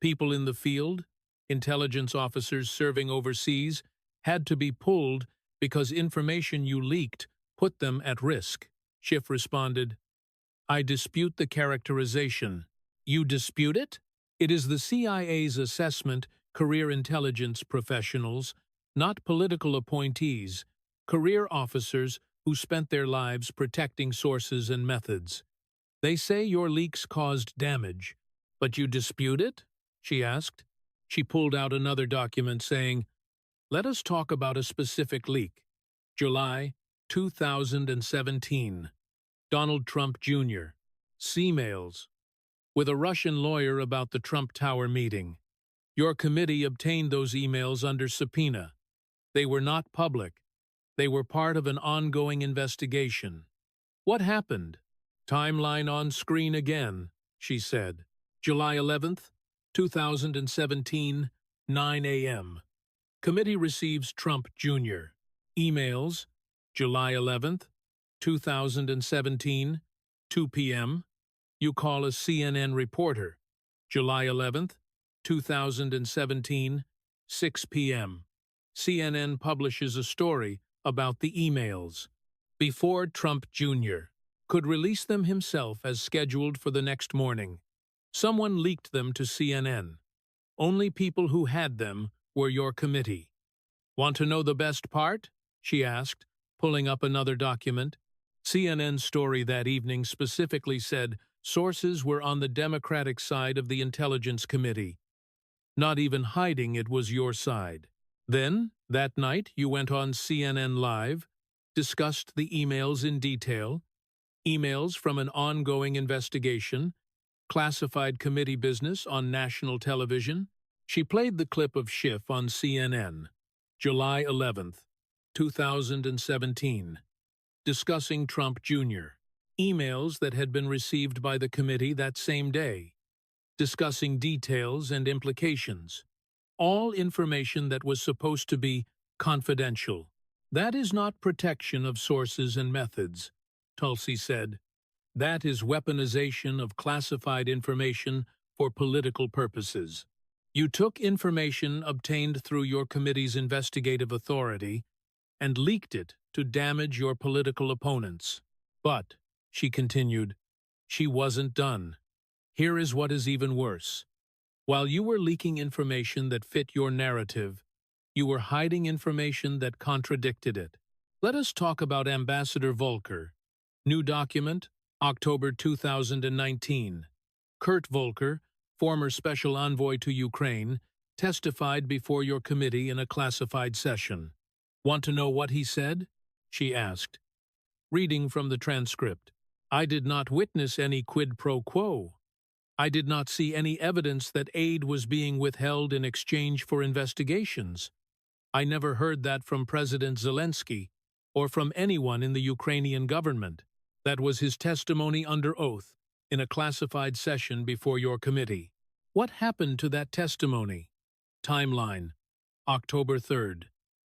People in the field, intelligence officers serving overseas, had to be pulled because information you leaked put them at risk. Schiff responded, I dispute the characterization. You dispute it? It is the CIA's assessment, career intelligence professionals, not political appointees, career officers who spent their lives protecting sources and methods. They say your leaks caused damage, but you dispute it? She asked. She pulled out another document saying, let us talk about a specific leak. July 2017. Donald Trump Jr. C-mails. With a Russian lawyer about the Trump Tower meeting. Your committee obtained those emails under subpoena. They were not public. They were part of an ongoing investigation. What happened? Timeline on screen again, she said. July 11th, 2017, 9 a.m. Committee receives Trump Jr. Emails, July 11th, 2017, 2 p.m. You call a CNN reporter, July 11th, 2017, 6 p.m. CNN publishes a story about the emails. Before Trump Jr. could release them himself as scheduled for the next morning, someone leaked them to CNN. Only people who had them were your committee. Want to know the best part? She asked, pulling up another document. CNN's story that evening specifically said sources were on the Democratic side of the Intelligence Committee. Not even hiding it was your side. Then, that night, you went on CNN Live, discussed the emails in detail, emails from an ongoing investigation, classified committee business on national television. She played the clip of Schiff on CNN, July 11th, 2017, discussing Trump Jr., emails that had been received by the committee that same day, discussing details and implications, all information that was supposed to be confidential. That is not protection of sources and methods, Tulsi said. That is weaponization of classified information for political purposes. You took information obtained through your committee's investigative authority and leaked it to damage your political opponents. But, she continued, she wasn't done. Here is what is even worse. While you were leaking information that fit your narrative, you were hiding information that contradicted it. Let us talk about Ambassador Volker. New document, October 2019. Kurt Volker, former special envoy to Ukraine, testified before your committee in a classified session. Want to know what he said? She asked. Reading from the transcript. I did not witness any quid pro quo. I did not see any evidence that aid was being withheld in exchange for investigations. I never heard that from President Zelensky or from anyone in the Ukrainian government. That was his testimony under oath in a classified session before your committee. What happened to that testimony? Timeline. October 3rd,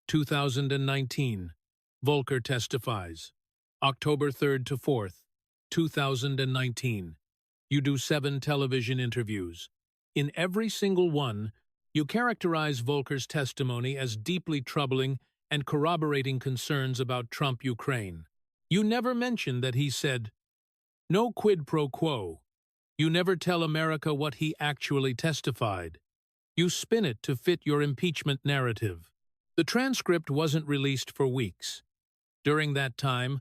2019. Volker testifies. October 3rd to 4th, 2019. You do 7 television interviews. In every single one, you characterize Volker's testimony as deeply troubling and corroborating concerns about Trump-Ukraine. You never mention that he said, no quid pro quo. You never tell America what he actually testified. You spin it to fit your impeachment narrative. The transcript wasn't released for weeks. During that time,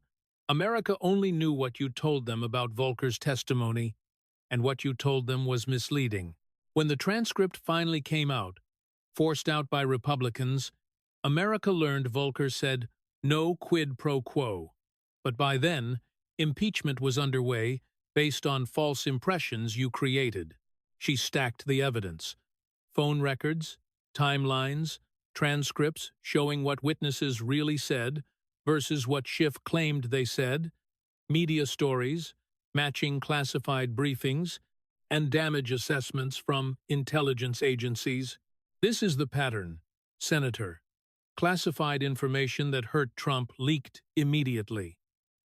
America only knew what you told them about Volker's testimony, and what you told them was misleading. When the transcript finally came out, forced out by Republicans, America learned Volker said, no quid pro quo. But by then, impeachment was underway based on false impressions you created. She stacked the evidence. Phone records, timelines, transcripts showing what witnesses really said versus what Schiff claimed they said, media stories, matching classified briefings, and damage assessments from intelligence agencies. This is the pattern, Senator. Classified information that hurt Trump leaked immediately.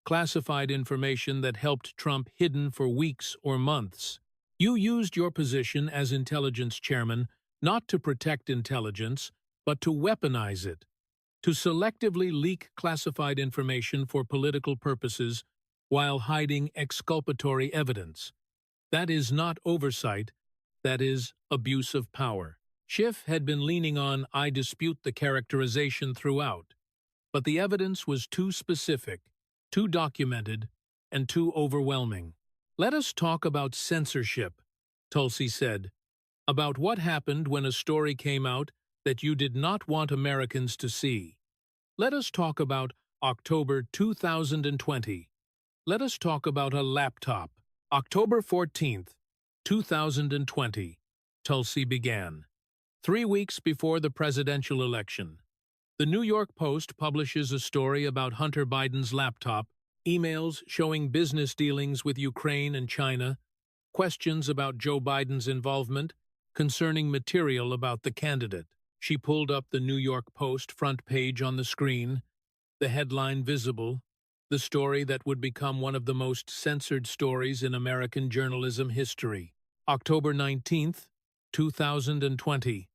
Classified information that helped Trump hidden for weeks or months. You used your position as intelligence chairman not to protect intelligence, but to weaponize it, to selectively leak classified information for political purposes while hiding exculpatory evidence. That is not oversight, that is abuse of power. Schiff had been leaning on I dispute the characterization throughout, but the evidence was too specific, too documented, and too overwhelming. Let us talk about censorship, Tulsi said, about what happened when a story came out that you did not want Americans to see. Let us talk about October 2020. Let us talk about a laptop. October 14th, 2020, Tulsi began. 3 weeks before the presidential election, the New York Post publishes a story about Hunter Biden's laptop, emails showing business dealings with Ukraine and China, questions about Joe Biden's involvement, concerning material about the candidate. She pulled up the New York Post front page on the screen, the headline visible, the story that would become one of the most censored stories in American journalism history. October 19th, 2020.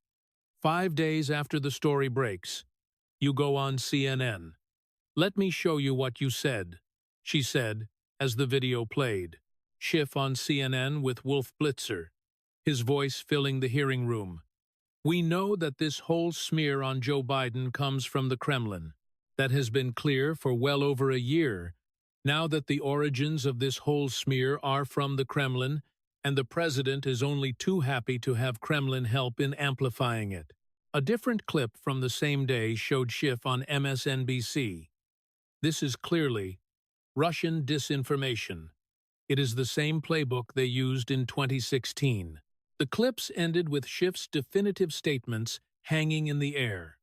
5 days after the story breaks, you go on CNN. Let me show you what you said, she said, as the video played. Schiff on CNN with Wolf Blitzer, his voice filling the hearing room. We know that this whole smear on Joe Biden comes from the Kremlin. That has been clear for well over a year, now that the origins of this whole smear are from the Kremlin, and the president is only too happy to have Kremlin help in amplifying it. A different clip from the same day showed Schiff on MSNBC. This is clearly Russian disinformation. It is the same playbook they used in 2016. The clips ended with Schiff's definitive statements hanging in the air.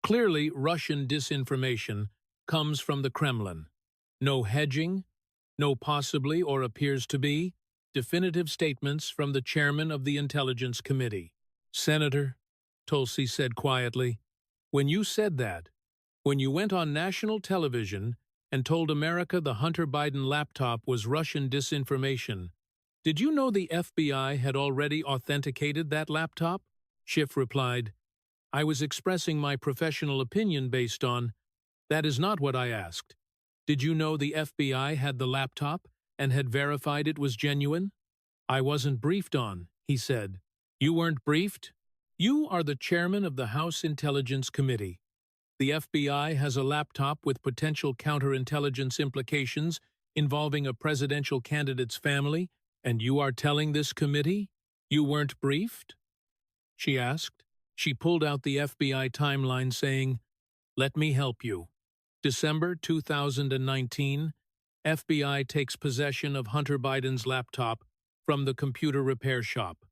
Clearly, Russian disinformation comes from the Kremlin. No hedging, no possibly or appears to be, definitive statements from the chairman of the Intelligence Committee. Senator, Tulsi said quietly, when you said that, when you went on national television and told America the Hunter Biden laptop was Russian disinformation, did you know the FBI had already authenticated that laptop? Schiff replied, I was expressing my professional opinion based on, That is not what I asked. Did you know the FBI had the laptop and had verified it was genuine? I wasn't briefed on, he said. You weren't briefed? You are the chairman of the House Intelligence Committee. The FBI has a laptop with potential counterintelligence implications involving a presidential candidate's family, and you are telling this committee you weren't briefed? She asked. She pulled out the FBI timeline saying, "Let me help you." December 2019, FBI takes possession of Hunter Biden's laptop from the computer repair shop.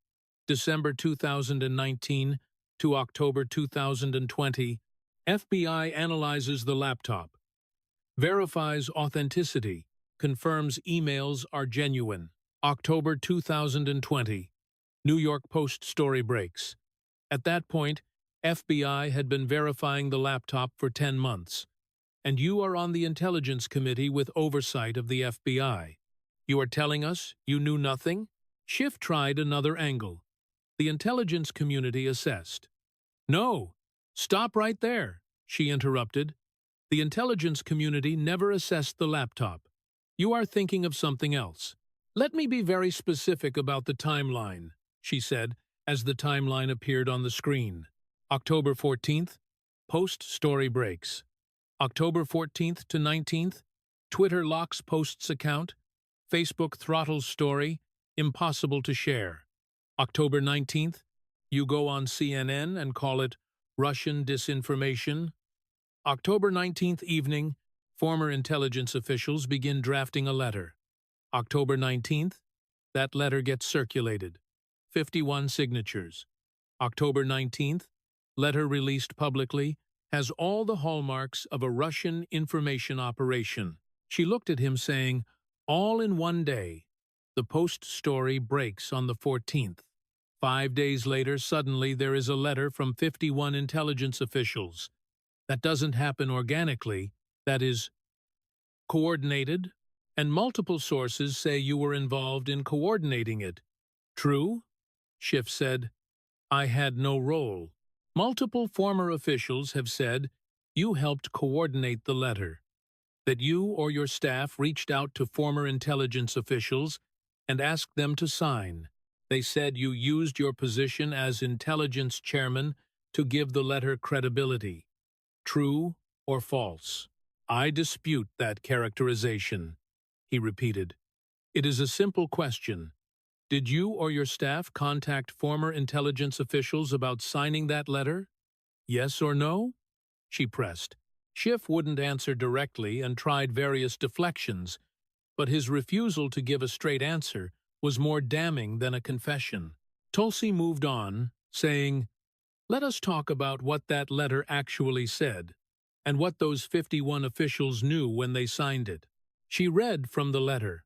December 2019 to October 2020, FBI analyzes the laptop, verifies authenticity, confirms emails are genuine. October 2020, New York Post story breaks. At that point, FBI had been verifying the laptop for 10 months. And you are on the Intelligence Committee with oversight of the FBI. You are telling us you knew nothing? Schiff tried another angle. The intelligence community assessed. No, stop right there, she interrupted. The intelligence community never assessed the laptop. You are thinking of something else. Let me be very specific about the timeline, she said, as the timeline appeared on the screen. October 14th, Post story breaks. October 14th to 19th, Twitter locks Post's account. Facebook throttles story, impossible to share. October 19th, you go on CNN and call it Russian disinformation. October 19th evening, former intelligence officials begin drafting a letter. October 19th, that letter gets circulated. 51 signatures. October 19th, letter released publicly, has all the hallmarks of a Russian information operation. She looked at him saying, all in one day. The Post story breaks on the 14th. 5 days later, suddenly there is a letter from 51 intelligence officials. That doesn't happen organically, that is coordinated, and multiple sources say you were involved in coordinating it. True? Schiff said, I had no role. Multiple former officials have said you helped coordinate the letter, that you or your staff reached out to former intelligence officials and asked them to sign. They said you used your position as intelligence chairman to give the letter credibility. True or false? I dispute that characterization, he repeated. It is a simple question. Did you or your staff contact former intelligence officials about signing that letter? Yes or no? She pressed. Schiff wouldn't answer directly and tried various deflections, but his refusal to give a straight answer was more damning than a confession. Tulsi moved on, saying, let us talk about what that letter actually said, and what those 51 officials knew when they signed it. She read from the letter.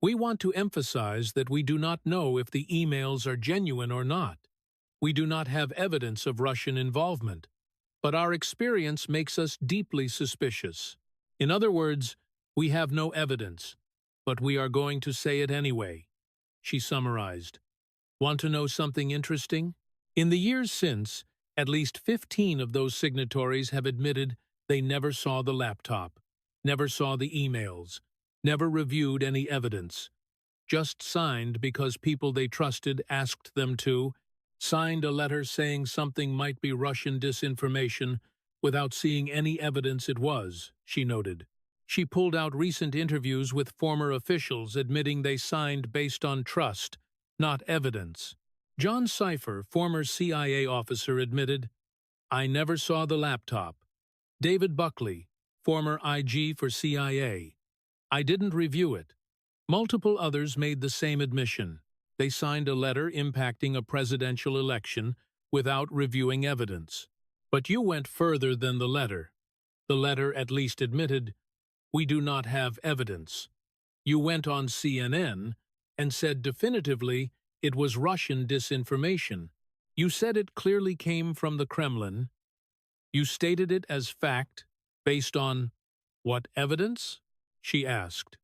We want to emphasize that we do not know if the emails are genuine or not. We do not have evidence of Russian involvement, but our experience makes us deeply suspicious. In other words, we have no evidence, but we are going to say it anyway, she summarized. Want to know something interesting? In the years since, at least 15 of those signatories have admitted they never saw the laptop, never saw the emails, never reviewed any evidence, just signed because people they trusted asked them to, signed a letter saying something might be Russian disinformation without seeing any evidence it was, she noted. She pulled out recent interviews with former officials admitting they signed based on trust, not evidence. John Cipher, former CIA officer, admitted, I never saw the laptop. David Buckley, former IG for CIA, I didn't review it. Multiple others made the same admission. They signed a letter impacting a presidential election without reviewing evidence. But you went further than the letter. The letter at least admitted, we do not have evidence. You went on CNN and said definitively it was Russian disinformation. You said it clearly came from the Kremlin. You stated it as fact, based on what evidence? She asked.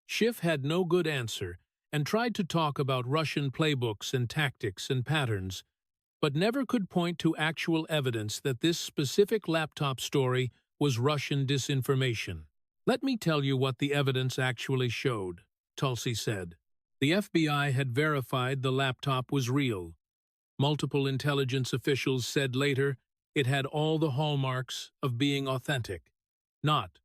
Schiff had no good answer and tried to talk about Russian playbooks and tactics and patterns, but never could point to actual evidence that this specific laptop story was Russian disinformation. Let me tell you what the evidence actually showed, Tulsi said. The FBI had verified the laptop was real. Multiple intelligence officials said later it had all the hallmarks of being authentic, not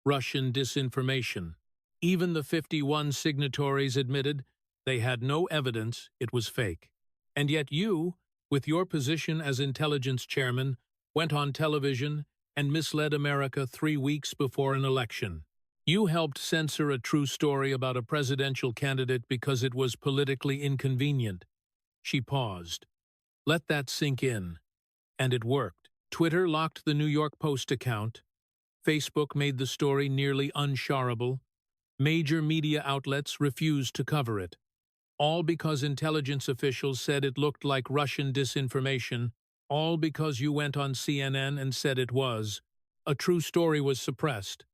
Russian disinformation. Even the 51 signatories admitted they had no evidence it was fake. And yet you, with your position as intelligence chairman, went on television and misled America 3 weeks before an election. You helped censor a true story about a presidential candidate because it was politically inconvenient. She paused. Let that sink in. And it worked. Twitter locked the New York Post account. Facebook made the story nearly unshareable. Major media outlets refused to cover it. All because intelligence officials said it looked like Russian disinformation. All because you went on CNN and said it was. A true story was suppressed.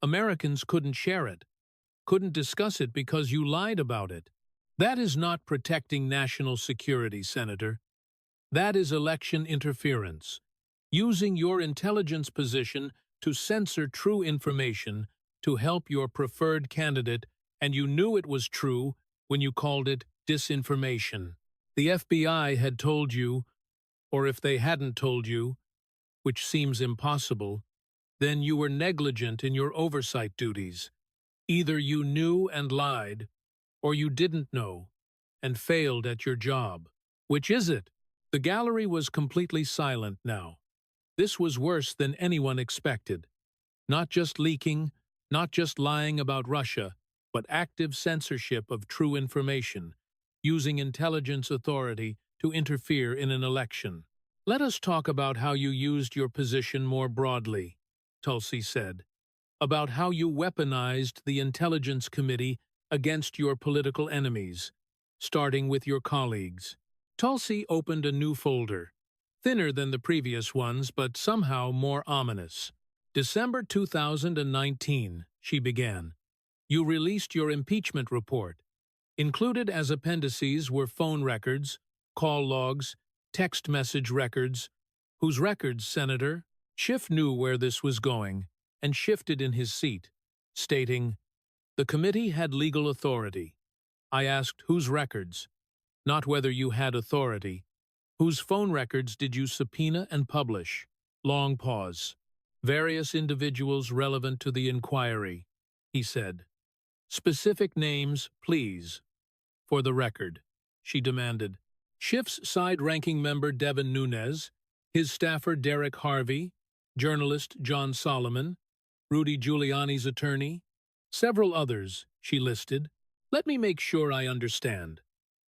Americans couldn't share it, couldn't discuss it because you lied about it. That is not protecting national security, Senator. That is election interference. Using your intelligence position to censor true information to help your preferred candidate, and you knew it was true when you called it disinformation. The FBI had told you, or if they hadn't told you, which seems impossible, then you were negligent in your oversight duties. Either you knew and lied, or you didn't know and failed at your job. Which is it? The gallery was completely silent now. This was worse than anyone expected. Not just leaking, not just lying about Russia, but active censorship of true information, using intelligence authority to interfere in an election. Let us talk about how you used your position more broadly, Tulsi said, about how you weaponized the Intelligence Committee against your political enemies, starting with your colleagues. Tulsi opened a new folder, thinner than the previous ones but somehow more ominous. December 2019, she began. You released your impeachment report. Included as appendices were phone records, call logs, text message records. Whose records, Senator? Schiff knew where this was going and shifted in his seat, stating, "The committee had legal authority. I asked whose records, not whether you had authority. Whose phone records did you subpoena and publish?" Long pause. "Various individuals relevant to the inquiry," he said. "Specific names, please." "For the record," she demanded. Schiff's side-ranking member Devin Nunes, his staffer Derek Harvey, journalist John Solomon, Rudy Giuliani's attorney, several others, she listed. "Let me make sure I understand.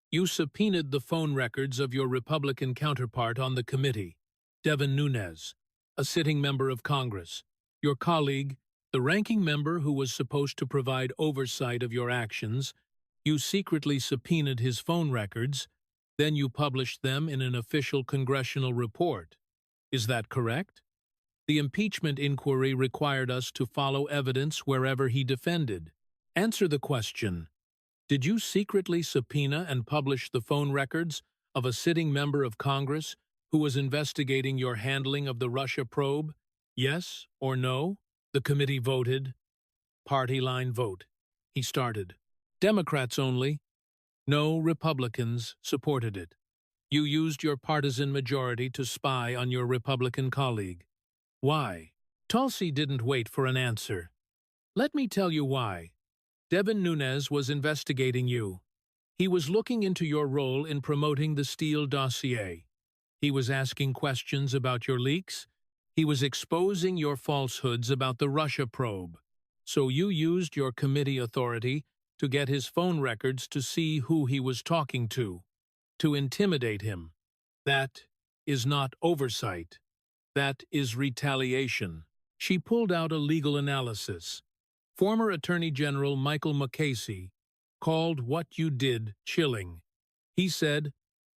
You subpoenaed the phone records of your Republican counterpart on the committee, Devin Nunes, a sitting member of Congress, your colleague, the ranking member who was supposed to provide oversight of your actions. You secretly subpoenaed his phone records, then you published them in an official congressional report. Is that correct? The impeachment inquiry required us to follow evidence wherever he defended. Answer the question. Did you secretly subpoena and publish the phone records of a sitting member of Congress who was investigating your handling of the Russia probe? Yes or no?" The committee voted. Party line vote. He started. Democrats only. No Republicans supported it. You used your partisan majority to spy on your Republican colleague. Why? Tulsi didn't wait for an answer. Let me tell you why. Devin Nunes was investigating you. He was looking into your role in promoting the Steele dossier. He was asking questions about your leaks. He was exposing your falsehoods about the Russia probe. So you used your committee authority to get his phone records to see who he was talking to intimidate him. That is not oversight. That is retaliation. She pulled out a legal analysis. Former Attorney General Michael McCasey called what you did chilling. He said,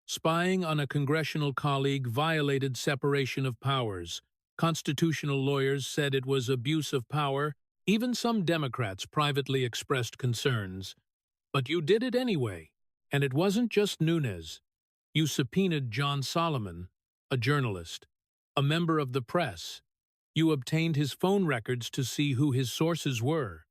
spying on a congressional colleague violated separation of powers. Constitutional lawyers said it was abuse of power. Even some Democrats privately expressed concerns. But you did it anyway. And it wasn't just Nunes. You subpoenaed John Solomon, a journalist, a member of the press. You obtained his phone records to see who his sources were.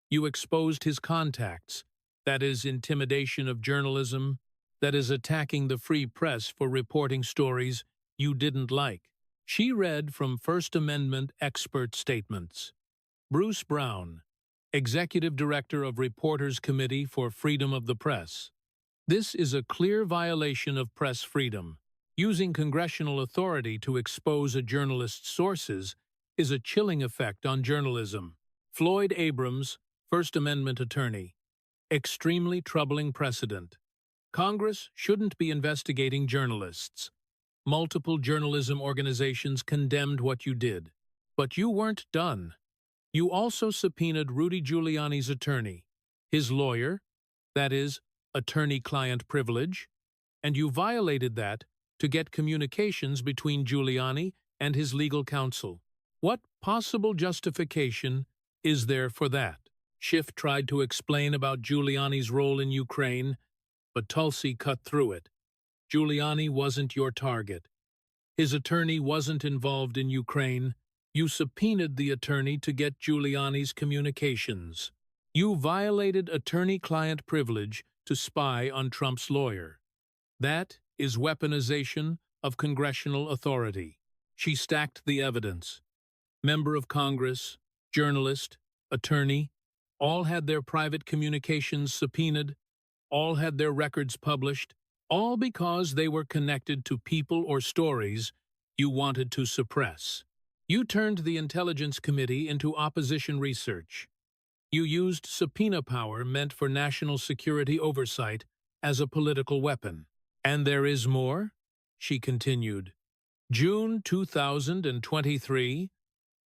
You exposed his contacts. That is intimidation of journalism. That is attacking the free press for reporting stories you didn't like. She read from First Amendment expert statements. Bruce Brown, Executive Director of Reporters Committee for Freedom of the Press. This is a clear violation of press freedom. Using congressional authority to expose a journalist's sources is a chilling effect on journalism. Floyd Abrams, First Amendment attorney. Extremely troubling precedent. Congress shouldn't be investigating journalists. Multiple journalism organizations condemned what you did. But you weren't done. You also subpoenaed Rudy Giuliani's attorney, his lawyer, that is, attorney-client privilege, and you violated that to get communications between Giuliani and his legal counsel. What possible justification is there for that? Schiff tried to explain about Giuliani's role in Ukraine, but Tulsi cut through it. Giuliani wasn't your target. His attorney wasn't involved in Ukraine. You subpoenaed the attorney to get Giuliani's communications. You violated attorney-client privilege to spy on Trump's lawyer. That is weaponization of congressional authority. She stacked the evidence. Member of Congress, journalist, attorney, all had their private communications subpoenaed, all had their records published, all because they were connected to people or stories you wanted to suppress. You turned the Intelligence Committee into opposition research. You used subpoena power meant for national security oversight as a political weapon. And there is more, she continued. June 2023,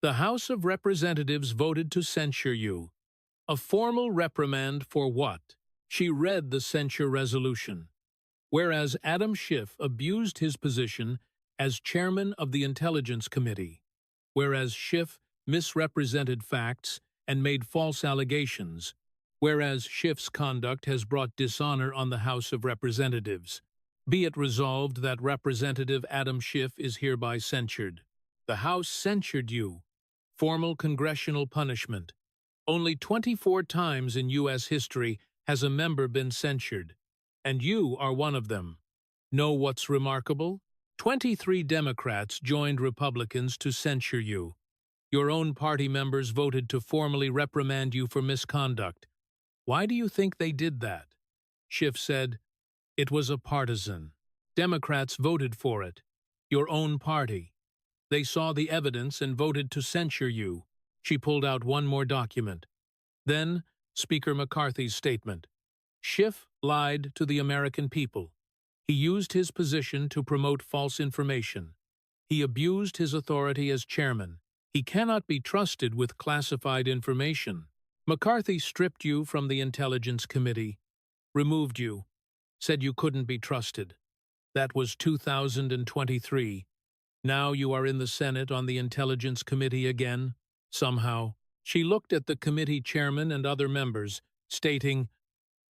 the House of Representatives voted to censure you. A formal reprimand for what? She read the censure resolution. Whereas Adam Schiff abused his position as chairman of the Intelligence Committee, whereas Schiff misrepresented facts and made false allegations, whereas Schiff's conduct has brought dishonor on the House of Representatives. Be it resolved that Representative Adam Schiff is hereby censured. The House censured you. Formal congressional punishment. Only 24 times in U.S. history has a member been censured, and you are one of them. Know what's remarkable? 23 Democrats joined Republicans to censure you. Your own party members voted to formally reprimand you for misconduct. Why do you think they did that? Schiff said, it was a partisan. Democrats voted for it. Your own party. They saw the evidence and voted to censure you. She pulled out one more document. Then, Speaker McCarthy's statement. Schiff lied to the American people. He used his position to promote false information. He abused his authority as chairman. He cannot be trusted with classified information. McCarthy stripped you from the Intelligence Committee, removed you, said you couldn't be trusted. That was 2023. Now you are in the Senate on the Intelligence Committee again, somehow. She looked at the committee chairman and other members, stating,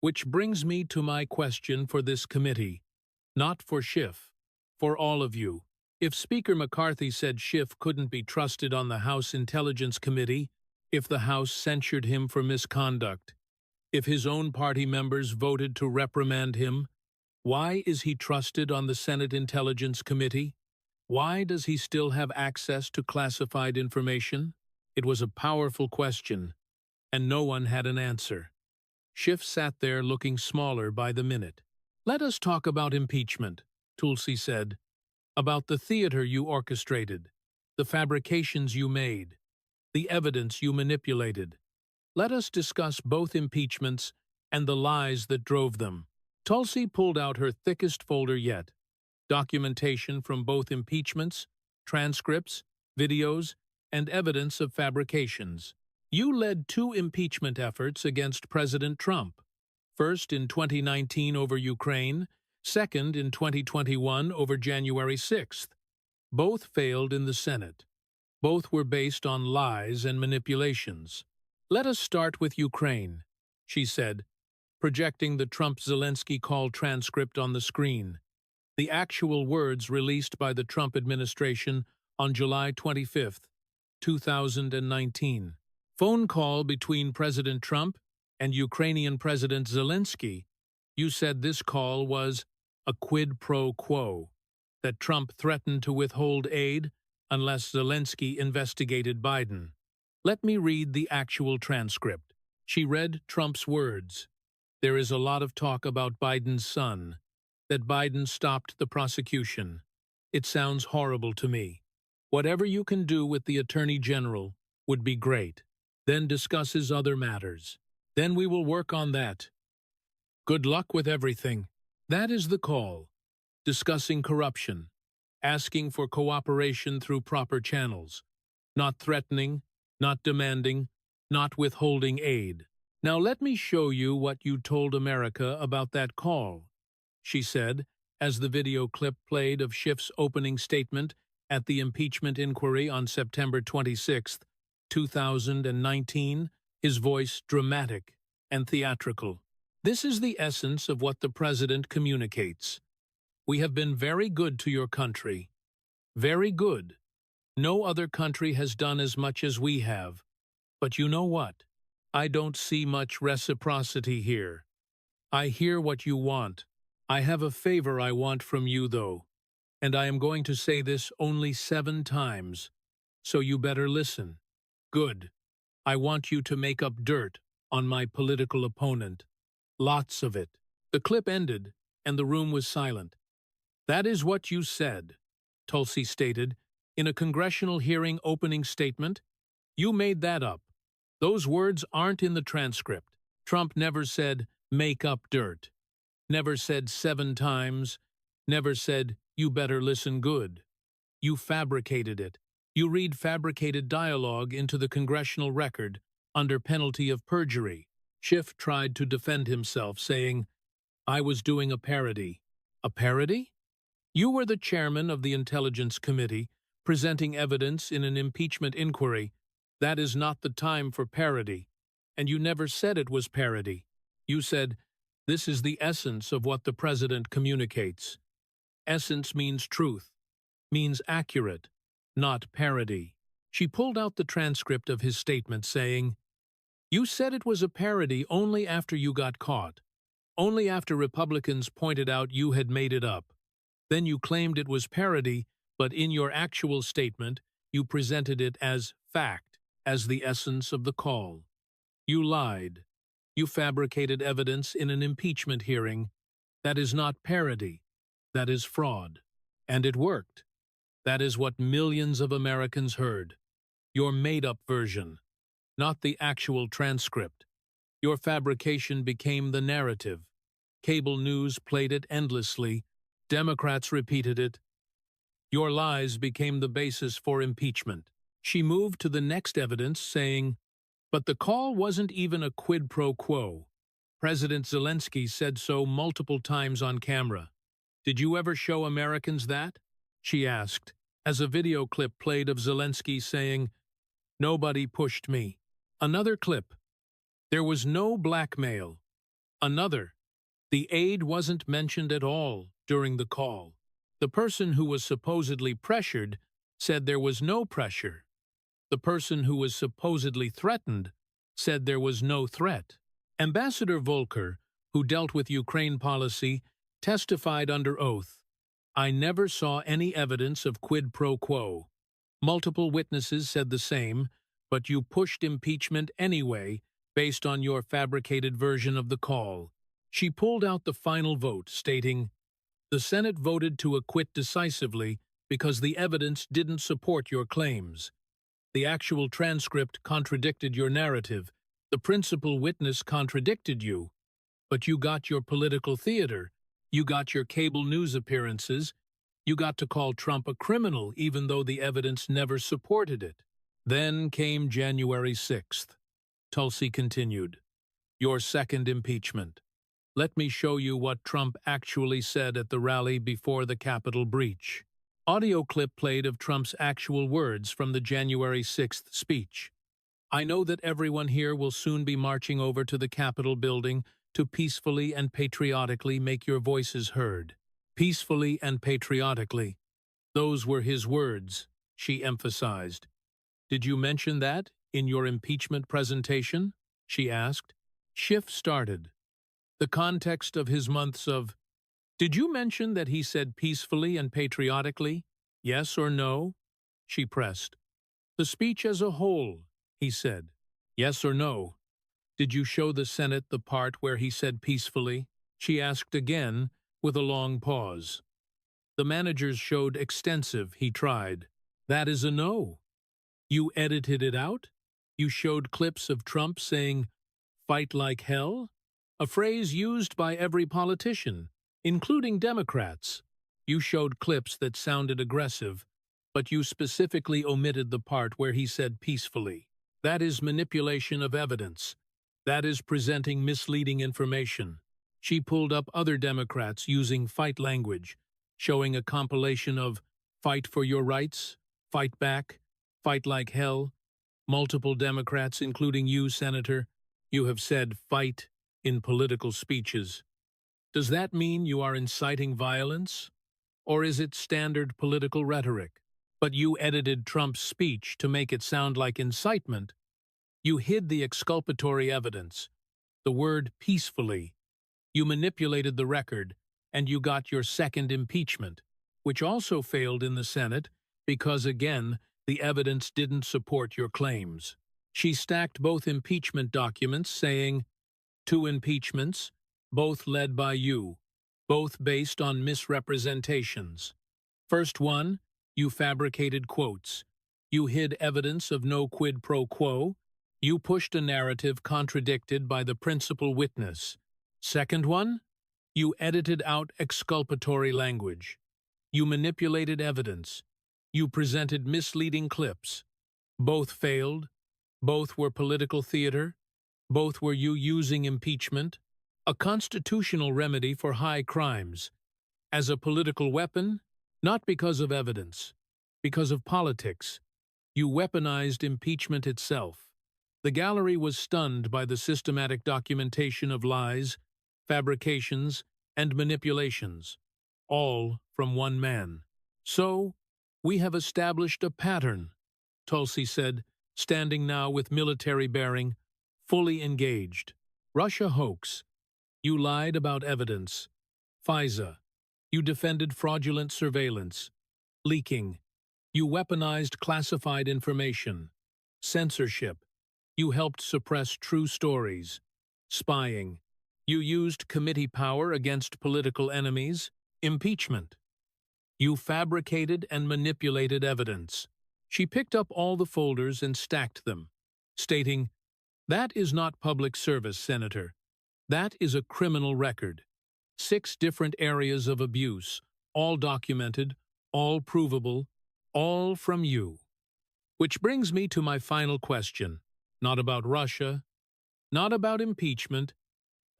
which brings me to my question for this committee. Not for Schiff, for all of you. If Speaker McCarthy said Schiff couldn't be trusted on the House Intelligence Committee, if the House censured him for misconduct, if his own party members voted to reprimand him, why is he trusted on the Senate Intelligence Committee? Why does he still have access to classified information? It was a powerful question, and no one had an answer. Schiff sat there looking smaller by the minute. Let us talk about impeachment, Tulsi said. About the theater you orchestrated, the fabrications you made, the evidence you manipulated. Let us discuss both impeachments and the lies that drove them. Tulsi pulled out her thickest folder yet. Documentation from both impeachments, transcripts, videos, and evidence of fabrications. You led 2 impeachment efforts against President Trump. First in 2019 over Ukraine, second in 2021 over January 6th. Both failed in the Senate. Both were based on lies and manipulations. Let us start with Ukraine, she said, projecting the Trump-Zelensky call transcript on the screen. The actual words released by the Trump administration on July 25th. 2019. Phone call between President Trump and Ukrainian President Zelensky. You said this call was a quid pro quo, that Trump threatened to withhold aid unless Zelensky investigated Biden. Let me read the actual transcript. She read Trump's words. There is a lot of talk about Biden's son, that Biden stopped the prosecution. It sounds horrible to me. Whatever you can do with the Attorney General would be great. Then discusses other matters. Then we will work on that. Good luck with everything. That is the call. Discussing corruption. Asking for cooperation through proper channels. Not threatening, not demanding, not withholding aid. Now let me show you what you told America about that call, she said, as the video clip played of Schiff's opening statement at the impeachment inquiry on September 26, 2019, his voice dramatic and theatrical. This is the essence of what the president communicates. We have been very good to your country. Very good. No other country has done as much as we have. But you know what? I don't see much reciprocity here. I hear what you want. I have a favor I want from you, though. And I am going to say this only 7 times. So you better listen. Good. I want you to make up dirt on my political opponent. Lots of it. The clip ended, and the room was silent. That is what you said, Tulsi stated, in a congressional hearing opening statement. You made that up. Those words aren't in the transcript. Trump never said, make up dirt. Never said 7 times. Never said, you better listen good. You fabricated it. You read fabricated dialogue into the congressional record under penalty of perjury. Schiff tried to defend himself, saying, I was doing a parody. A parody? You were the chairman of the Intelligence Committee, presenting evidence in an impeachment inquiry. That is not the time for parody. And you never said it was parody. You said, this is the essence of what the president communicates. Essence means truth, means accurate, not parody. She pulled out the transcript of his statement, saying, you said it was a parody only after you got caught, only after Republicans pointed out you had made it up. Then you claimed it was parody, but in your actual statement, you presented it as fact, as the essence of the call. You lied. You fabricated evidence in an impeachment hearing. That is not parody. That is fraud. And it worked. That is what millions of Americans heard. Your made-up version, not the actual transcript. Your fabrication became the narrative. Cable news played it endlessly. Democrats repeated it. Your lies became the basis for impeachment. She moved to the next evidence, saying, but the call wasn't even a quid pro quo. President Zelensky said so multiple times on camera. Did you ever show Americans that? She asked, as a video clip played of Zelensky saying, nobody pushed me. Another clip. There was no blackmail. Another. The aide wasn't mentioned at all during the call. The person who was supposedly pressured said there was no pressure. The person who was supposedly threatened said there was no threat. Ambassador Volker, who dealt with Ukraine policy, testified under oath. I never saw any evidence of quid pro quo. Multiple witnesses said the same, but you pushed impeachment anyway based on your fabricated version of the call. She pulled out the final vote, stating, the Senate voted to acquit decisively because the evidence didn't support your claims. The actual transcript contradicted your narrative. The principal witness contradicted you. But you got your political theater. You got your cable news appearances. You got to call Trump a criminal even though the evidence never supported it. Then came January 6th. Tulsi continued. Your second impeachment. Let me show you what Trump actually said at the rally before the Capitol breach. Audio clip played of Trump's actual words from the January 6th speech. I know that everyone here will soon be marching over to the Capitol building to peacefully and patriotically make your voices heard. Peacefully and patriotically. Those were his words, she emphasized. Did you mention that in your impeachment presentation? She asked. Schiff started. The context of his months of, did you mention that he said peacefully and patriotically? Yes or no? She pressed. The speech as a whole, he said. Yes or no? Did you show the Senate the part where he said peacefully? She asked again, with a long pause. The managers showed extensive, he tried. That is a no. You edited it out? You showed clips of Trump saying, fight like hell? A phrase used by every politician, including Democrats. You showed clips that sounded aggressive, but you specifically omitted the part where he said peacefully. That is manipulation of evidence. That is presenting misleading information. She pulled up other Democrats using fight language, showing a compilation of fight for your rights, fight back, fight like hell. Multiple Democrats, including you, Senator, you have said fight in political speeches. Does that mean you are inciting violence? Or is it standard political rhetoric? But you edited Trump's speech to make it sound like incitement. You hid the exculpatory evidence, the word peacefully. You manipulated the record, and you got your second impeachment, which also failed in the Senate because, again, the evidence didn't support your claims. She stacked both impeachment documents, saying, 2 impeachments, both led by you, both based on misrepresentations. First one, you fabricated quotes. You hid evidence of no quid pro quo. You pushed a narrative contradicted by the principal witness. Second one, you edited out exculpatory language. You manipulated evidence. You presented misleading clips. Both failed. Both were political theater. Both were you using impeachment, a constitutional remedy for high crimes, as a political weapon, not because of evidence, because of politics. You weaponized impeachment itself. The gallery was stunned by the systematic documentation of lies, fabrications, and manipulations, all from one man. So, we have established a pattern, Tulsi said, standing now with military bearing, fully engaged. Russia hoax. You lied about evidence. FISA. You defended fraudulent surveillance. Leaking. You weaponized classified information. Censorship. You helped suppress true stories. Spying. You used committee power against political enemies. Impeachment. You fabricated and manipulated evidence. She picked up all the folders and stacked them, stating, that is not public service, Senator. That is a criminal record. 6 different areas of abuse, all documented, all provable, all from you. Which brings me to my final question, not about Russia, not about impeachment,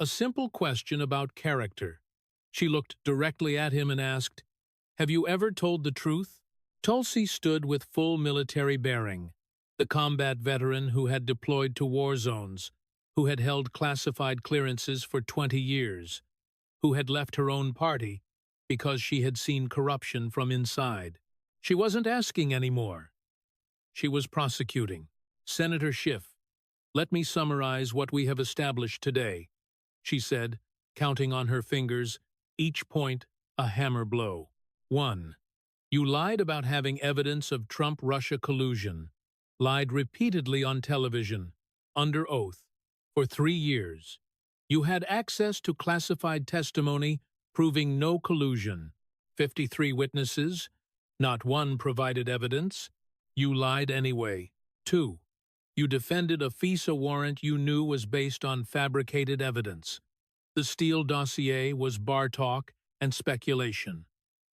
a simple question about character. She looked directly at him and asked, have you ever told the truth? Tulsi stood with full military bearing, the combat veteran who had deployed to war zones, who had held classified clearances for 20 years, who had left her own party because she had seen corruption from inside. She wasn't asking anymore. She was prosecuting. Senator Schiff, let me summarize what we have established today, she said, counting on her fingers, each point a hammer blow. 1. You lied about having evidence of Trump-Russia collusion, lied repeatedly on television, under oath, for 3 years. You had access to classified testimony proving no collusion. 53 witnesses, not one provided evidence. You lied anyway. 2. You defended a FISA warrant you knew was based on fabricated evidence. The Steele dossier was bar talk and speculation.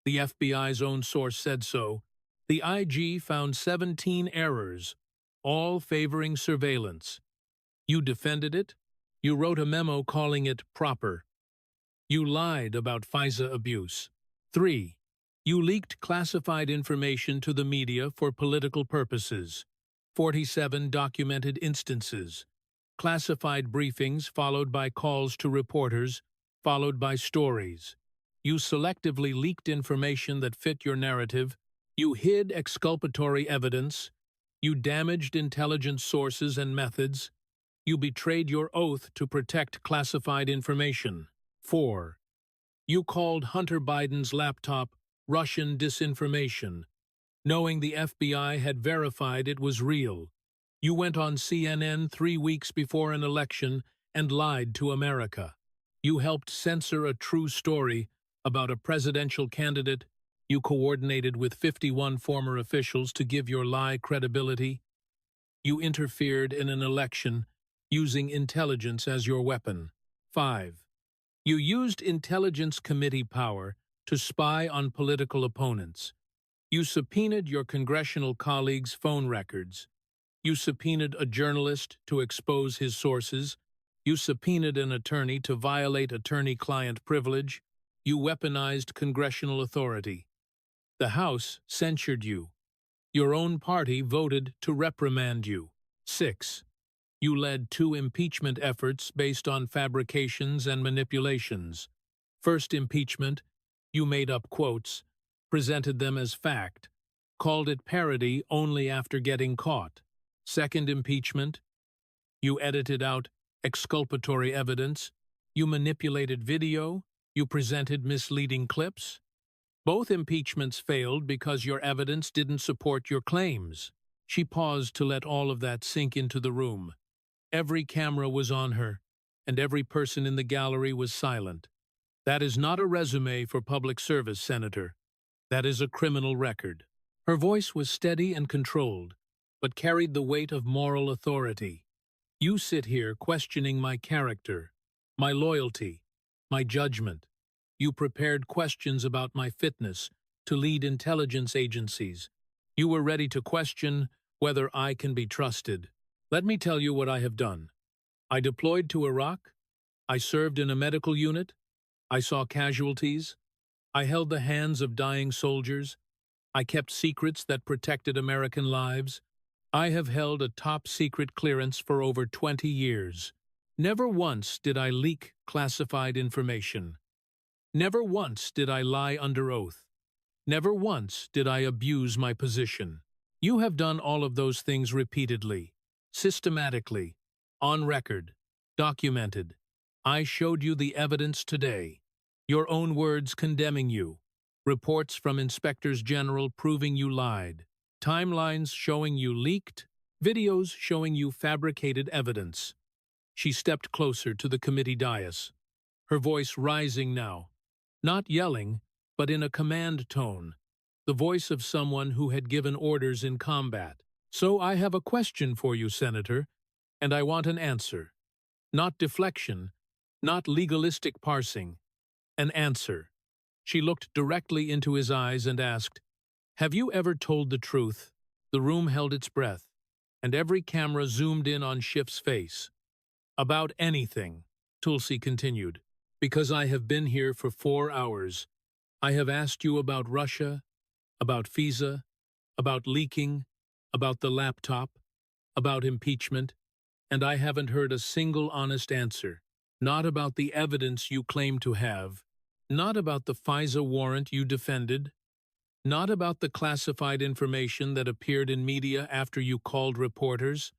The FBI's own source said so. The IG found 17 errors, all favoring surveillance. You defended it. You wrote a memo calling it proper. You lied about FISA abuse. 3. You leaked classified information to the media for political purposes. 47 documented instances. Classified briefings followed by calls to reporters, followed by stories. You selectively leaked information that fit your narrative. You hid exculpatory evidence. You damaged intelligence sources and methods. You betrayed your oath to protect classified information. 4. You called Hunter Biden's laptop Russian disinformation, knowing the FBI had verified it was real. You went on CNN 3 weeks before an election and lied to America. You helped censor a true story about a presidential candidate. You coordinated with 51 former officials to give your lie credibility. You interfered in an election using intelligence as your weapon. 5. You used Intelligence Committee power to spy on political opponents. You subpoenaed your congressional colleagues' phone records. You subpoenaed a journalist to expose his sources. You subpoenaed an attorney to violate attorney-client privilege. You weaponized congressional authority. The House censured you. Your own party voted to reprimand you. 6. You led 2 impeachment efforts based on fabrications and manipulations. First impeachment, you made up quotes, presented them as fact, called it parody only after getting caught. Second impeachment, you edited out exculpatory evidence, you manipulated video, you presented misleading clips. Both impeachments failed because your evidence didn't support your claims. She paused to let all of that sink into the room. Every camera was on her, and every person in the gallery was silent. That is not a resume for public service, Senator. That is a criminal record. Her voice was steady and controlled, but carried the weight of moral authority. You sit here questioning my character, my loyalty, my judgment. You prepared questions about my fitness to lead intelligence agencies. You were ready to question whether I can be trusted. Let me tell you what I have done. I deployed to Iraq. I served in a medical unit. I saw casualties. I held the hands of dying soldiers. I kept secrets that protected American lives. I have held a top-secret clearance for over 20 years. Never once did I leak classified information. Never once did I lie under oath. Never once did I abuse my position. You have done all of those things repeatedly, systematically, on record, documented. I showed you the evidence today. Your own words condemning you. Reports from inspectors general proving you lied. Timelines showing you leaked. Videos showing you fabricated evidence. She stepped closer to the committee dais, her voice rising now. Not yelling, but in a command tone, the voice of someone who had given orders in combat. So I have a question for you, Senator, and I want an answer. Not deflection, not legalistic parsing. An answer. She looked directly into his eyes and asked, "Have you ever told the truth?" The room held its breath, and every camera zoomed in on Schiff's face. "About anything," Tulsi continued, "because I have been here for 4 hours. I have asked you about Russia, about FISA, about leaking, about the laptop, about impeachment, and I haven't heard a single honest answer. Not about the evidence you claim to have, not about the FISA warrant you defended, not about the classified information that appeared in media after you called reporters,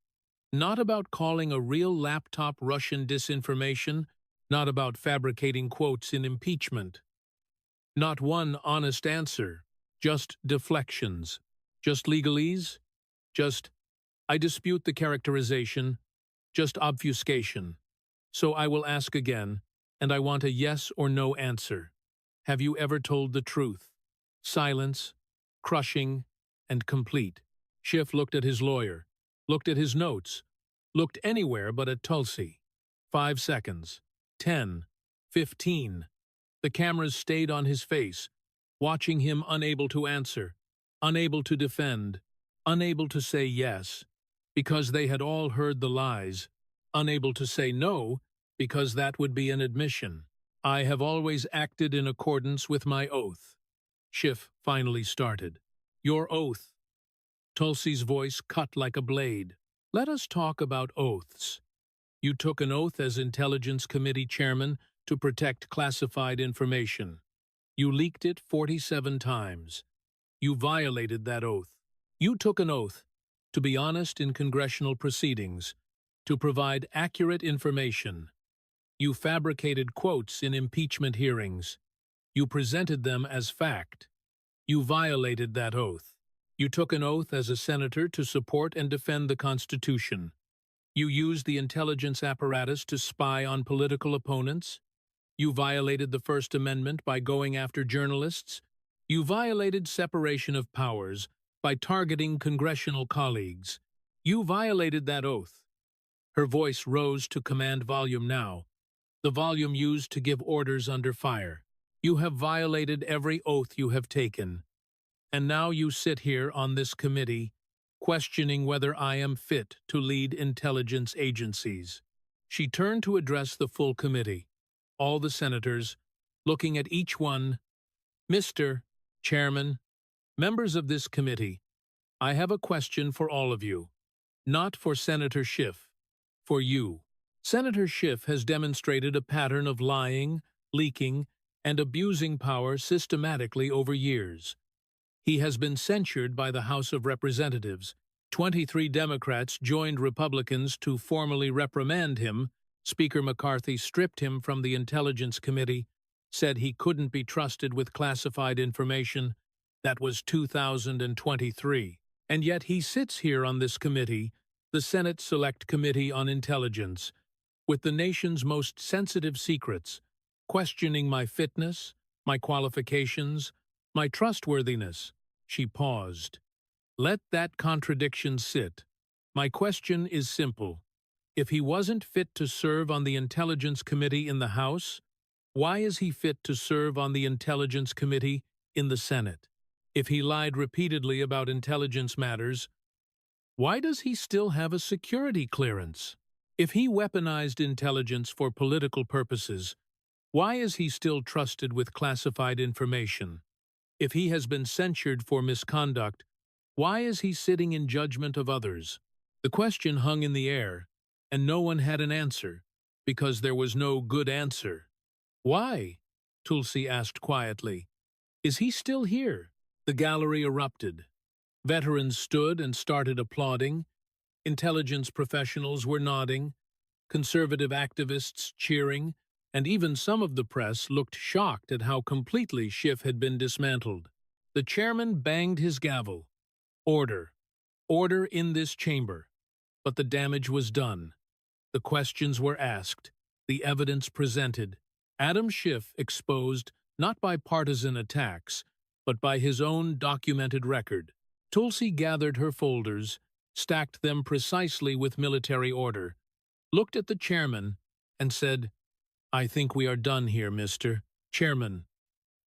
not about calling a real laptop Russian disinformation, not about fabricating quotes in impeachment. Not one honest answer, just deflections, just legalese, just, I dispute the characterization, just obfuscation. So I will ask again, and I want a yes or no answer. Have you ever told the truth? Silence, crushing, and complete. Schiff looked at his lawyer, looked at his notes, looked anywhere but at Tulsi. 5 seconds. 10. 15. The cameras stayed on his face, watching him unable to answer, unable to defend, unable to say yes, because they had all heard the lies, unable to say no, because that would be an admission. I have always acted in accordance with my oath. Schiff finally started. Your oath. Tulsi's voice cut like a blade. Let us talk about oaths. You took an oath as Intelligence Committee Chairman to protect classified information. You leaked it 47 times. You violated that oath. You took an oath to be honest in congressional proceedings, to provide accurate information. You fabricated quotes in impeachment hearings. You presented them as fact. You violated that oath. You took an oath as a senator to support and defend the Constitution. You used the intelligence apparatus to spy on political opponents. You violated the First Amendment by going after journalists. You violated separation of powers by targeting congressional colleagues. You violated that oath. Her voice rose to command volume now, the volume used to give orders under fire. You have violated every oath you have taken. And now you sit here on this committee, questioning whether I am fit to lead intelligence agencies. She turned to address the full committee, all the senators, looking at each one. Mr. Chairman, members of this committee, I have a question for all of you. Not for Senator Schiff, for you. Senator Schiff has demonstrated a pattern of lying, leaking, and abusing power systematically over years. He has been censured by the House of Representatives. 23 Democrats joined Republicans to formally reprimand him. Speaker McCarthy stripped him from the Intelligence Committee, said he couldn't be trusted with classified information. That was 2023. And yet he sits here on this committee, the Senate Select Committee on Intelligence, with the nation's most sensitive secrets, questioning my fitness, my qualifications, my trustworthiness. She paused. Let that contradiction sit. My question is simple. If he wasn't fit to serve on the Intelligence Committee in the House, why is he fit to serve on the Intelligence Committee in the Senate? If he lied repeatedly about intelligence matters, why does he still have a security clearance? If he weaponized intelligence for political purposes, why is he still trusted with classified information? If he has been censured for misconduct, why is he sitting in judgment of others? The question hung in the air, and no one had an answer, because there was no good answer. Why? Tulsi asked quietly. Is he still here? The gallery erupted. Veterans stood and started applauding. Intelligence professionals were nodding. Conservative activists cheering. And even some of the press looked shocked at how completely Schiff had been dismantled. The chairman banged his gavel. Order. Order in this chamber. But the damage was done. The questions were asked. The evidence presented. Adam Schiff exposed not by partisan attacks, but by his own documented record. Tulsi gathered her folders, stacked them precisely with military order, looked at the chairman, and said, I think we are done here, Mr. Chairman.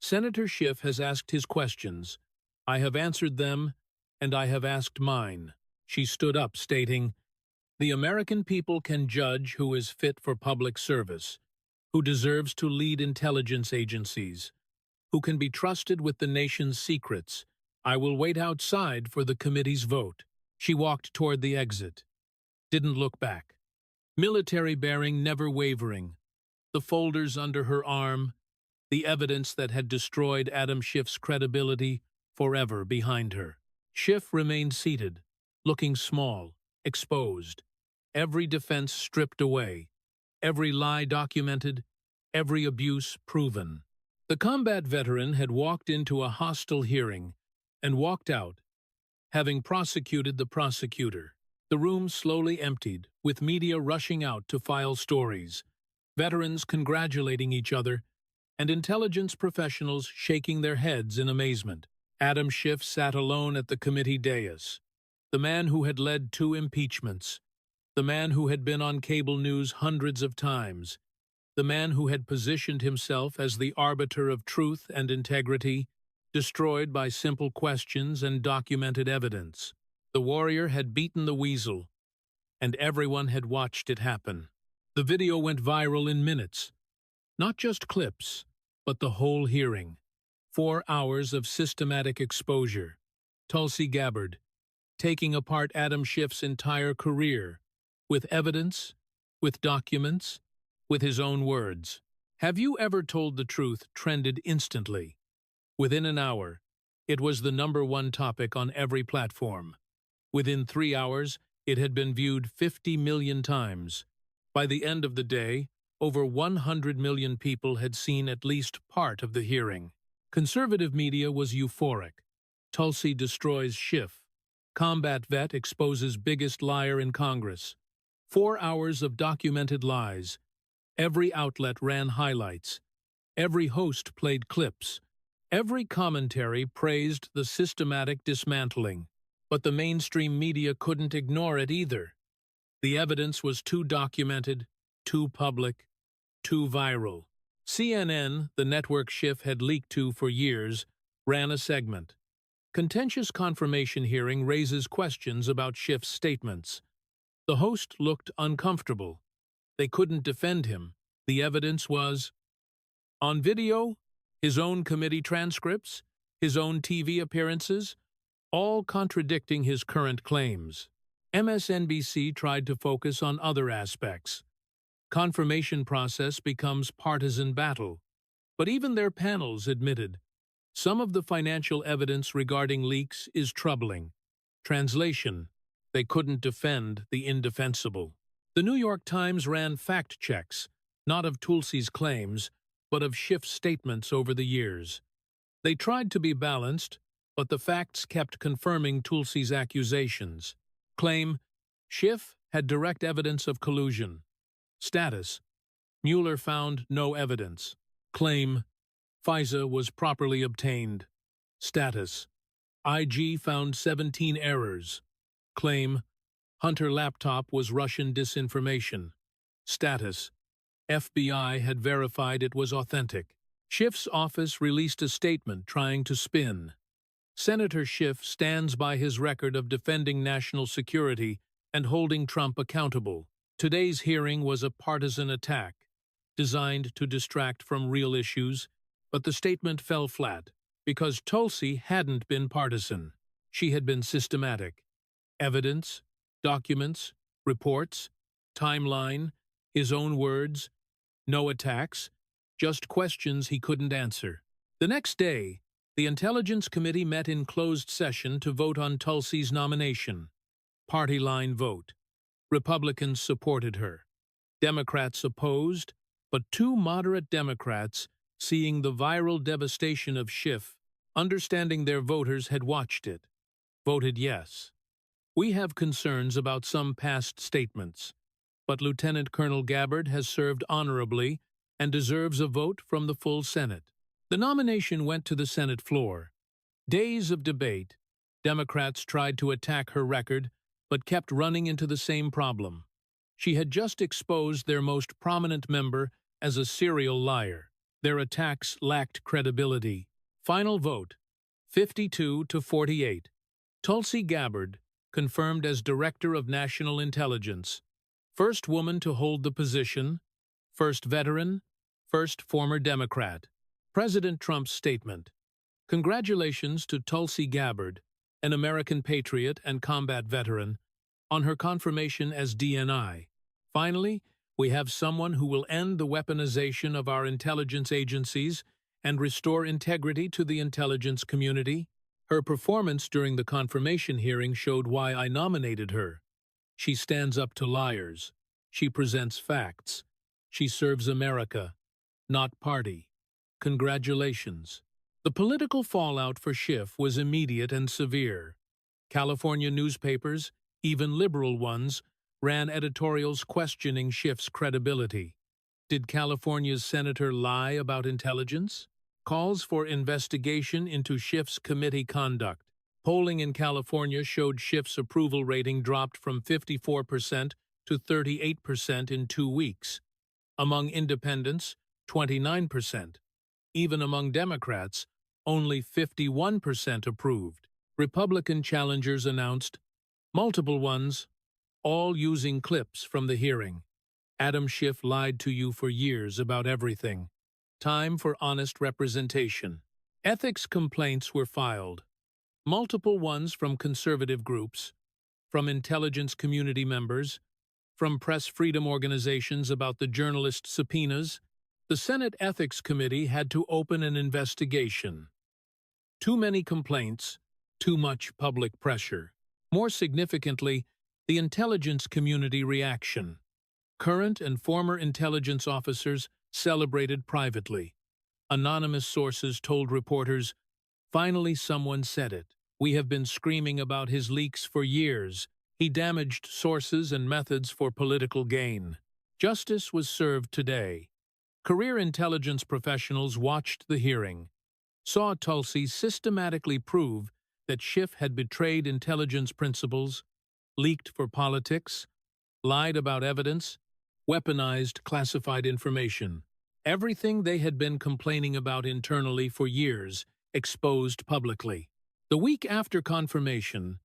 Senator Schiff has asked his questions. I have answered them, and I have asked mine. She stood up, stating, the American people can judge who is fit for public service, who deserves to lead intelligence agencies, who can be trusted with the nation's secrets. I will wait outside for the committee's vote. She walked toward the exit. Didn't look back. Military bearing never wavering. The folders under her arm, the evidence that had destroyed Adam Schiff's credibility forever behind her. Schiff remained seated, looking small, exposed, every defense stripped away, every lie documented, every abuse proven. The combat veteran had walked into a hostile hearing and walked out, having prosecuted the prosecutor. The room slowly emptied, with media rushing out to file stories, veterans congratulating each other, and intelligence professionals shaking their heads in amazement. Adam Schiff sat alone at the committee dais, the man who had led 2 impeachments, the man who had been on cable news hundreds of times, the man who had positioned himself as the arbiter of truth and integrity, destroyed by simple questions and documented evidence. The warrior had beaten the weasel, and everyone had watched it happen. The video went viral in minutes. Not just clips, but the whole hearing. 4 hours of systematic exposure. Tulsi Gabbard, taking apart Adam Schiff's entire career, with evidence, with documents, with his own words. Have you ever told the truth trended instantly? Within an hour, it was the #1 topic on every platform. Within 3 hours, it had been viewed 50 million times. By the end of the day, over 100 million people had seen at least part of the hearing. Conservative media was euphoric. Tulsi destroys Schiff. Combat vet exposes biggest liar in Congress. 4 hours of documented lies. Every outlet ran highlights. Every host played clips. Every commentary praised the systematic dismantling. But the mainstream media couldn't ignore it either. The evidence was too documented, too public, too viral. CNN, the network Schiff had leaked to for years, ran a segment. Contentious confirmation hearing raises questions about Schiff's statements. The host looked uncomfortable. They couldn't defend him. The evidence was on video, his own committee transcripts, his own TV appearances, all contradicting his current claims. MSNBC tried to focus on other aspects. Confirmation process becomes partisan battle. But even their panels admitted some of the financial evidence regarding leaks is troubling. Translation: they couldn't defend the indefensible. The New York Times ran fact checks, not of Tulsi's claims, but of Schiff's statements over the years. They tried to be balanced, but the facts kept confirming Tulsi's accusations. Claim: Schiff had direct evidence of collusion. Status: Mueller found no evidence. Claim: FISA was properly obtained. Status: IG found 17 errors. Claim: Hunter laptop was Russian disinformation. Status: FBI had verified it was authentic. Schiff's office released a statement trying to spin. Senator Schiff stands by his record of defending national security and holding Trump accountable. Today's hearing was a partisan attack, designed to distract from real issues, but the statement fell flat because Tulsi hadn't been partisan. She had been systematic. Evidence, documents, reports, timeline, his own words, no attacks, just questions he couldn't answer. The next day, the Intelligence Committee met in closed session to vote on Tulsi's nomination. Party line vote. Republicans supported her. Democrats opposed, but 2 moderate Democrats, seeing the viral devastation of Schiff, understanding their voters had watched it, voted yes. We have concerns about some past statements, but Lieutenant Colonel Gabbard has served honorably and deserves a vote from the full Senate. The nomination went to the Senate floor. Days of debate. Democrats tried to attack her record, but kept running into the same problem. She had just exposed their most prominent member as a serial liar. Their attacks lacked credibility. Final vote: 52 to 48. Tulsi Gabbard, confirmed as Director of National Intelligence. First woman to hold the position, first veteran, first former Democrat. President Trump's statement. Congratulations to Tulsi Gabbard, an American patriot and combat veteran, on her confirmation as DNI. Finally, we have someone who will end the weaponization of our intelligence agencies and restore integrity to the intelligence community. Her performance during the confirmation hearing showed why I nominated her. She stands up to liars. She presents facts. She serves America, not party. Congratulations. The political fallout for Schiff was immediate and severe. California newspapers, even liberal ones, ran editorials questioning Schiff's credibility. Did California's senator lie about intelligence? Calls for investigation into Schiff's committee conduct. Polling in California showed Schiff's approval rating dropped from 54% to 38% in 2 weeks. Among independents, 29%. Even among Democrats, only 51% approved. Republican challengers announced, multiple ones, all using clips from the hearing. Adam Schiff lied to you for years about everything. Time for honest representation. Ethics complaints were filed. Multiple ones from conservative groups, from intelligence community members, from press freedom organizations about the journalist subpoenas. The Senate Ethics Committee had to open an investigation. Too many complaints, too much public pressure. More significantly, the intelligence community reaction. Current and former intelligence officers celebrated privately. Anonymous sources told reporters, "Finally someone said it. We have been screaming about his leaks for years. He damaged sources and methods for political gain." Justice was served today. Career intelligence professionals watched the hearing, saw Tulsi systematically prove that Schiff had betrayed intelligence principles, leaked for politics, lied about evidence, weaponized classified information. Everything they had been complaining about internally for years, exposed publicly. The week after confirmation,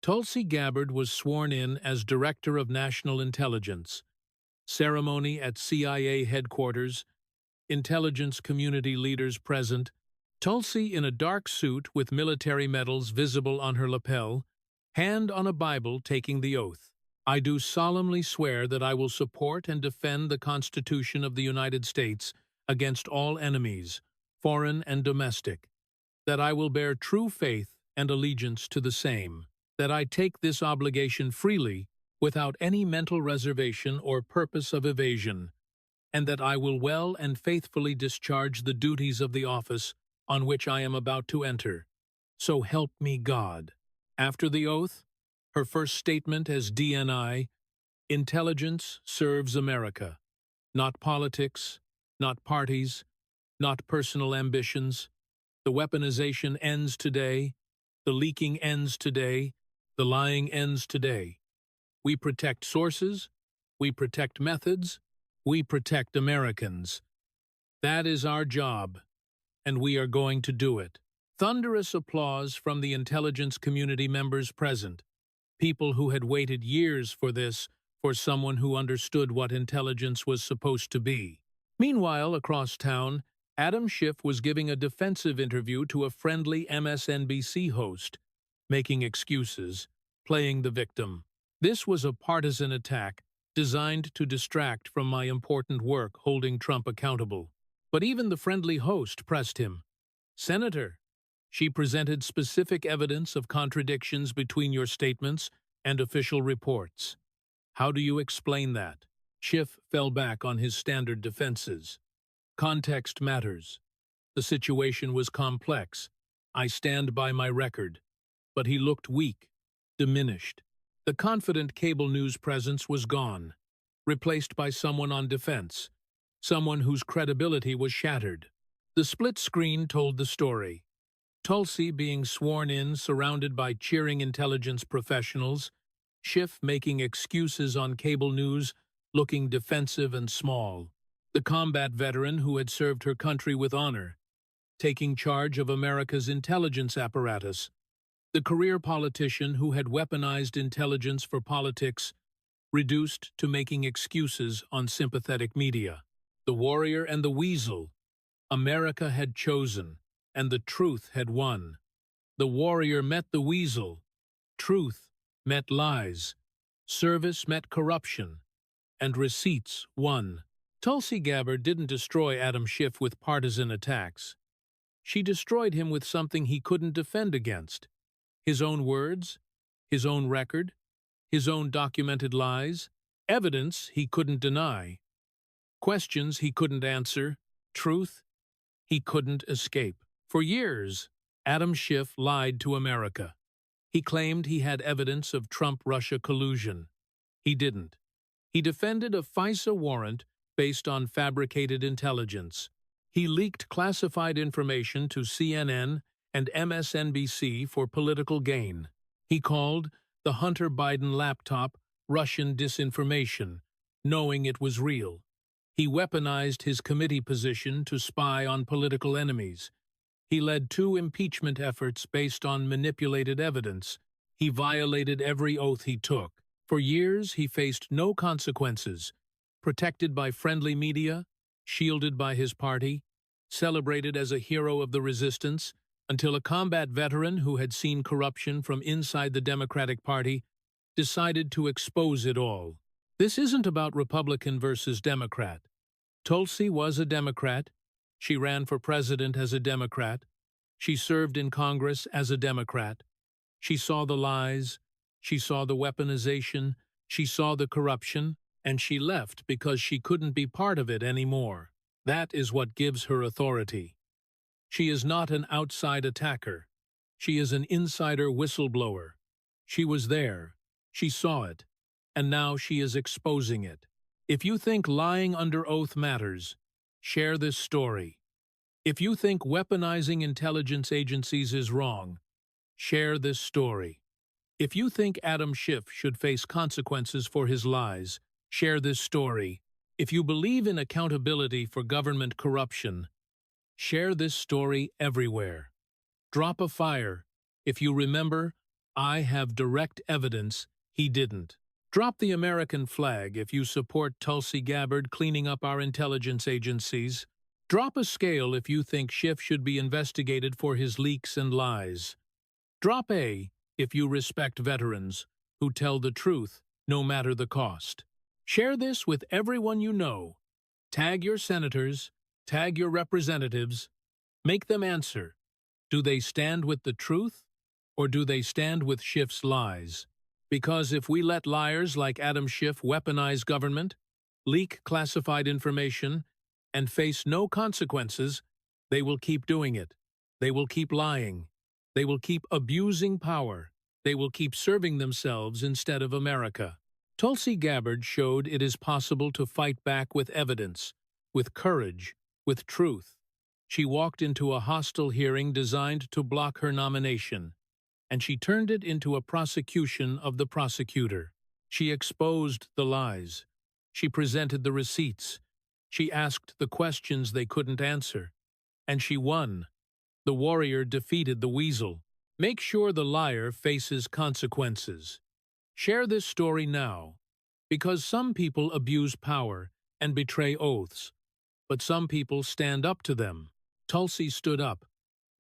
Tulsi Gabbard was sworn in as Director of National Intelligence. Ceremony at CIA headquarters, intelligence community leaders present, Tulsi in a dark suit with military medals visible on her lapel, hand on a Bible taking the oath. "I do solemnly swear that I will support and defend the Constitution of the United States against all enemies, foreign and domestic, that I will bear true faith and allegiance to the same, that I take this obligation freely without any mental reservation or purpose of evasion, and that I will well and faithfully discharge the duties of the office on which I am about to enter. So help me God." After the oath, her first statement as DNI, "Intelligence serves America. Not politics, not parties, not personal ambitions. The weaponization ends today. The leaking ends today. The lying ends today. We protect sources. We protect methods. We protect Americans. That is our job, and we are going to do it." Thunderous applause from the intelligence community members present, people who had waited years for this, for someone who understood what intelligence was supposed to be. Meanwhile, across town, Adam Schiff was giving a defensive interview to a friendly MSNBC host, making excuses, playing the victim. "This was a partisan attack designed to distract from my important work holding Trump accountable." But even the friendly host pressed him. "Senator, she presented specific evidence of contradictions between your statements and official reports. How do you explain that?" Schiff fell back on his standard defenses. "Context matters. The situation was complex. I stand by my record." But he looked weak, diminished. The confident cable news presence was gone, replaced by someone on defense, someone whose credibility was shattered. The split screen told the story. Tulsi being sworn in, surrounded by cheering intelligence professionals, Schiff making excuses on cable news, looking defensive and small. The combat veteran who had served her country with honor, taking charge of America's intelligence apparatus. The career politician who had weaponized intelligence for politics, reduced to making excuses on sympathetic media. The warrior and the weasel. America had chosen, and the truth had won. The warrior met the weasel. Truth met lies. Service met corruption. And receipts won. Tulsi Gabbard didn't destroy Adam Schiff with partisan attacks. She destroyed him with something he couldn't defend against. His own words, his own record, his own documented lies, evidence he couldn't deny, questions he couldn't answer, truth he couldn't escape. For years, Adam Schiff lied to America. He claimed he had evidence of Trump-Russia collusion. He didn't. He defended a FISA warrant based on fabricated intelligence. He leaked classified information to CNN and MSNBC for political gain. He called the Hunter Biden laptop Russian disinformation, knowing it was real. He weaponized his committee position to spy on political enemies. He led 2 impeachment efforts based on manipulated evidence. He violated every oath he took. For years, he faced no consequences, protected by friendly media, shielded by his party, celebrated as a hero of the resistance, until a combat veteran who had seen corruption from inside the Democratic Party decided to expose it all. This isn't about Republican versus Democrat. Tulsi was a Democrat. She ran for president as a Democrat. She served in Congress as a Democrat. She saw the lies, She saw the weaponization, she saw the corruption, and she left because she couldn't be part of it anymore. That is what gives her authority. She is not an outside attacker. She is an insider whistleblower. She was there. She saw it. And now she is exposing it. If you think lying under oath matters, share this story. If you think weaponizing intelligence agencies is wrong, share this story. If you think Adam Schiff should face consequences for his lies, share this story. If you believe in accountability for government corruption, share this story everywhere. Drop a fire. If you remember, I have direct evidence he didn't. Drop the American flag if you support Tulsi Gabbard cleaning up our intelligence agencies. Drop a scale if you think Schiff should be investigated for his leaks and lies. Drop A if you respect veterans who tell the truth no matter the cost. Share this with everyone you know. Tag your senators, tag your representatives. Make them answer. Do they stand with the truth, or do they stand with Schiff's lies? Because if we let liars like Adam Schiff weaponize government, leak classified information, and face no consequences, they will keep doing it. They will keep lying. They will keep abusing power. They will keep serving themselves instead of America. Tulsi Gabbard showed it is possible to fight back with evidence, with courage, with truth. She walked into a hostile hearing designed to block her nomination, and she turned it into a prosecution of the prosecutor. She exposed the lies. She presented the receipts. She asked the questions they couldn't answer. And she won. The warrior defeated the weasel. Make sure the liar faces consequences. Share this story now, because some people abuse power and betray oaths, but some people stand up to them. Tulsi stood up.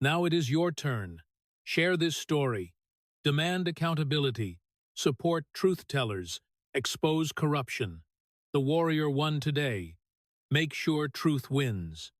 Now it is your turn. Share this story. Demand accountability. Support truth-tellers. Expose corruption. The warrior won today. Make sure truth wins.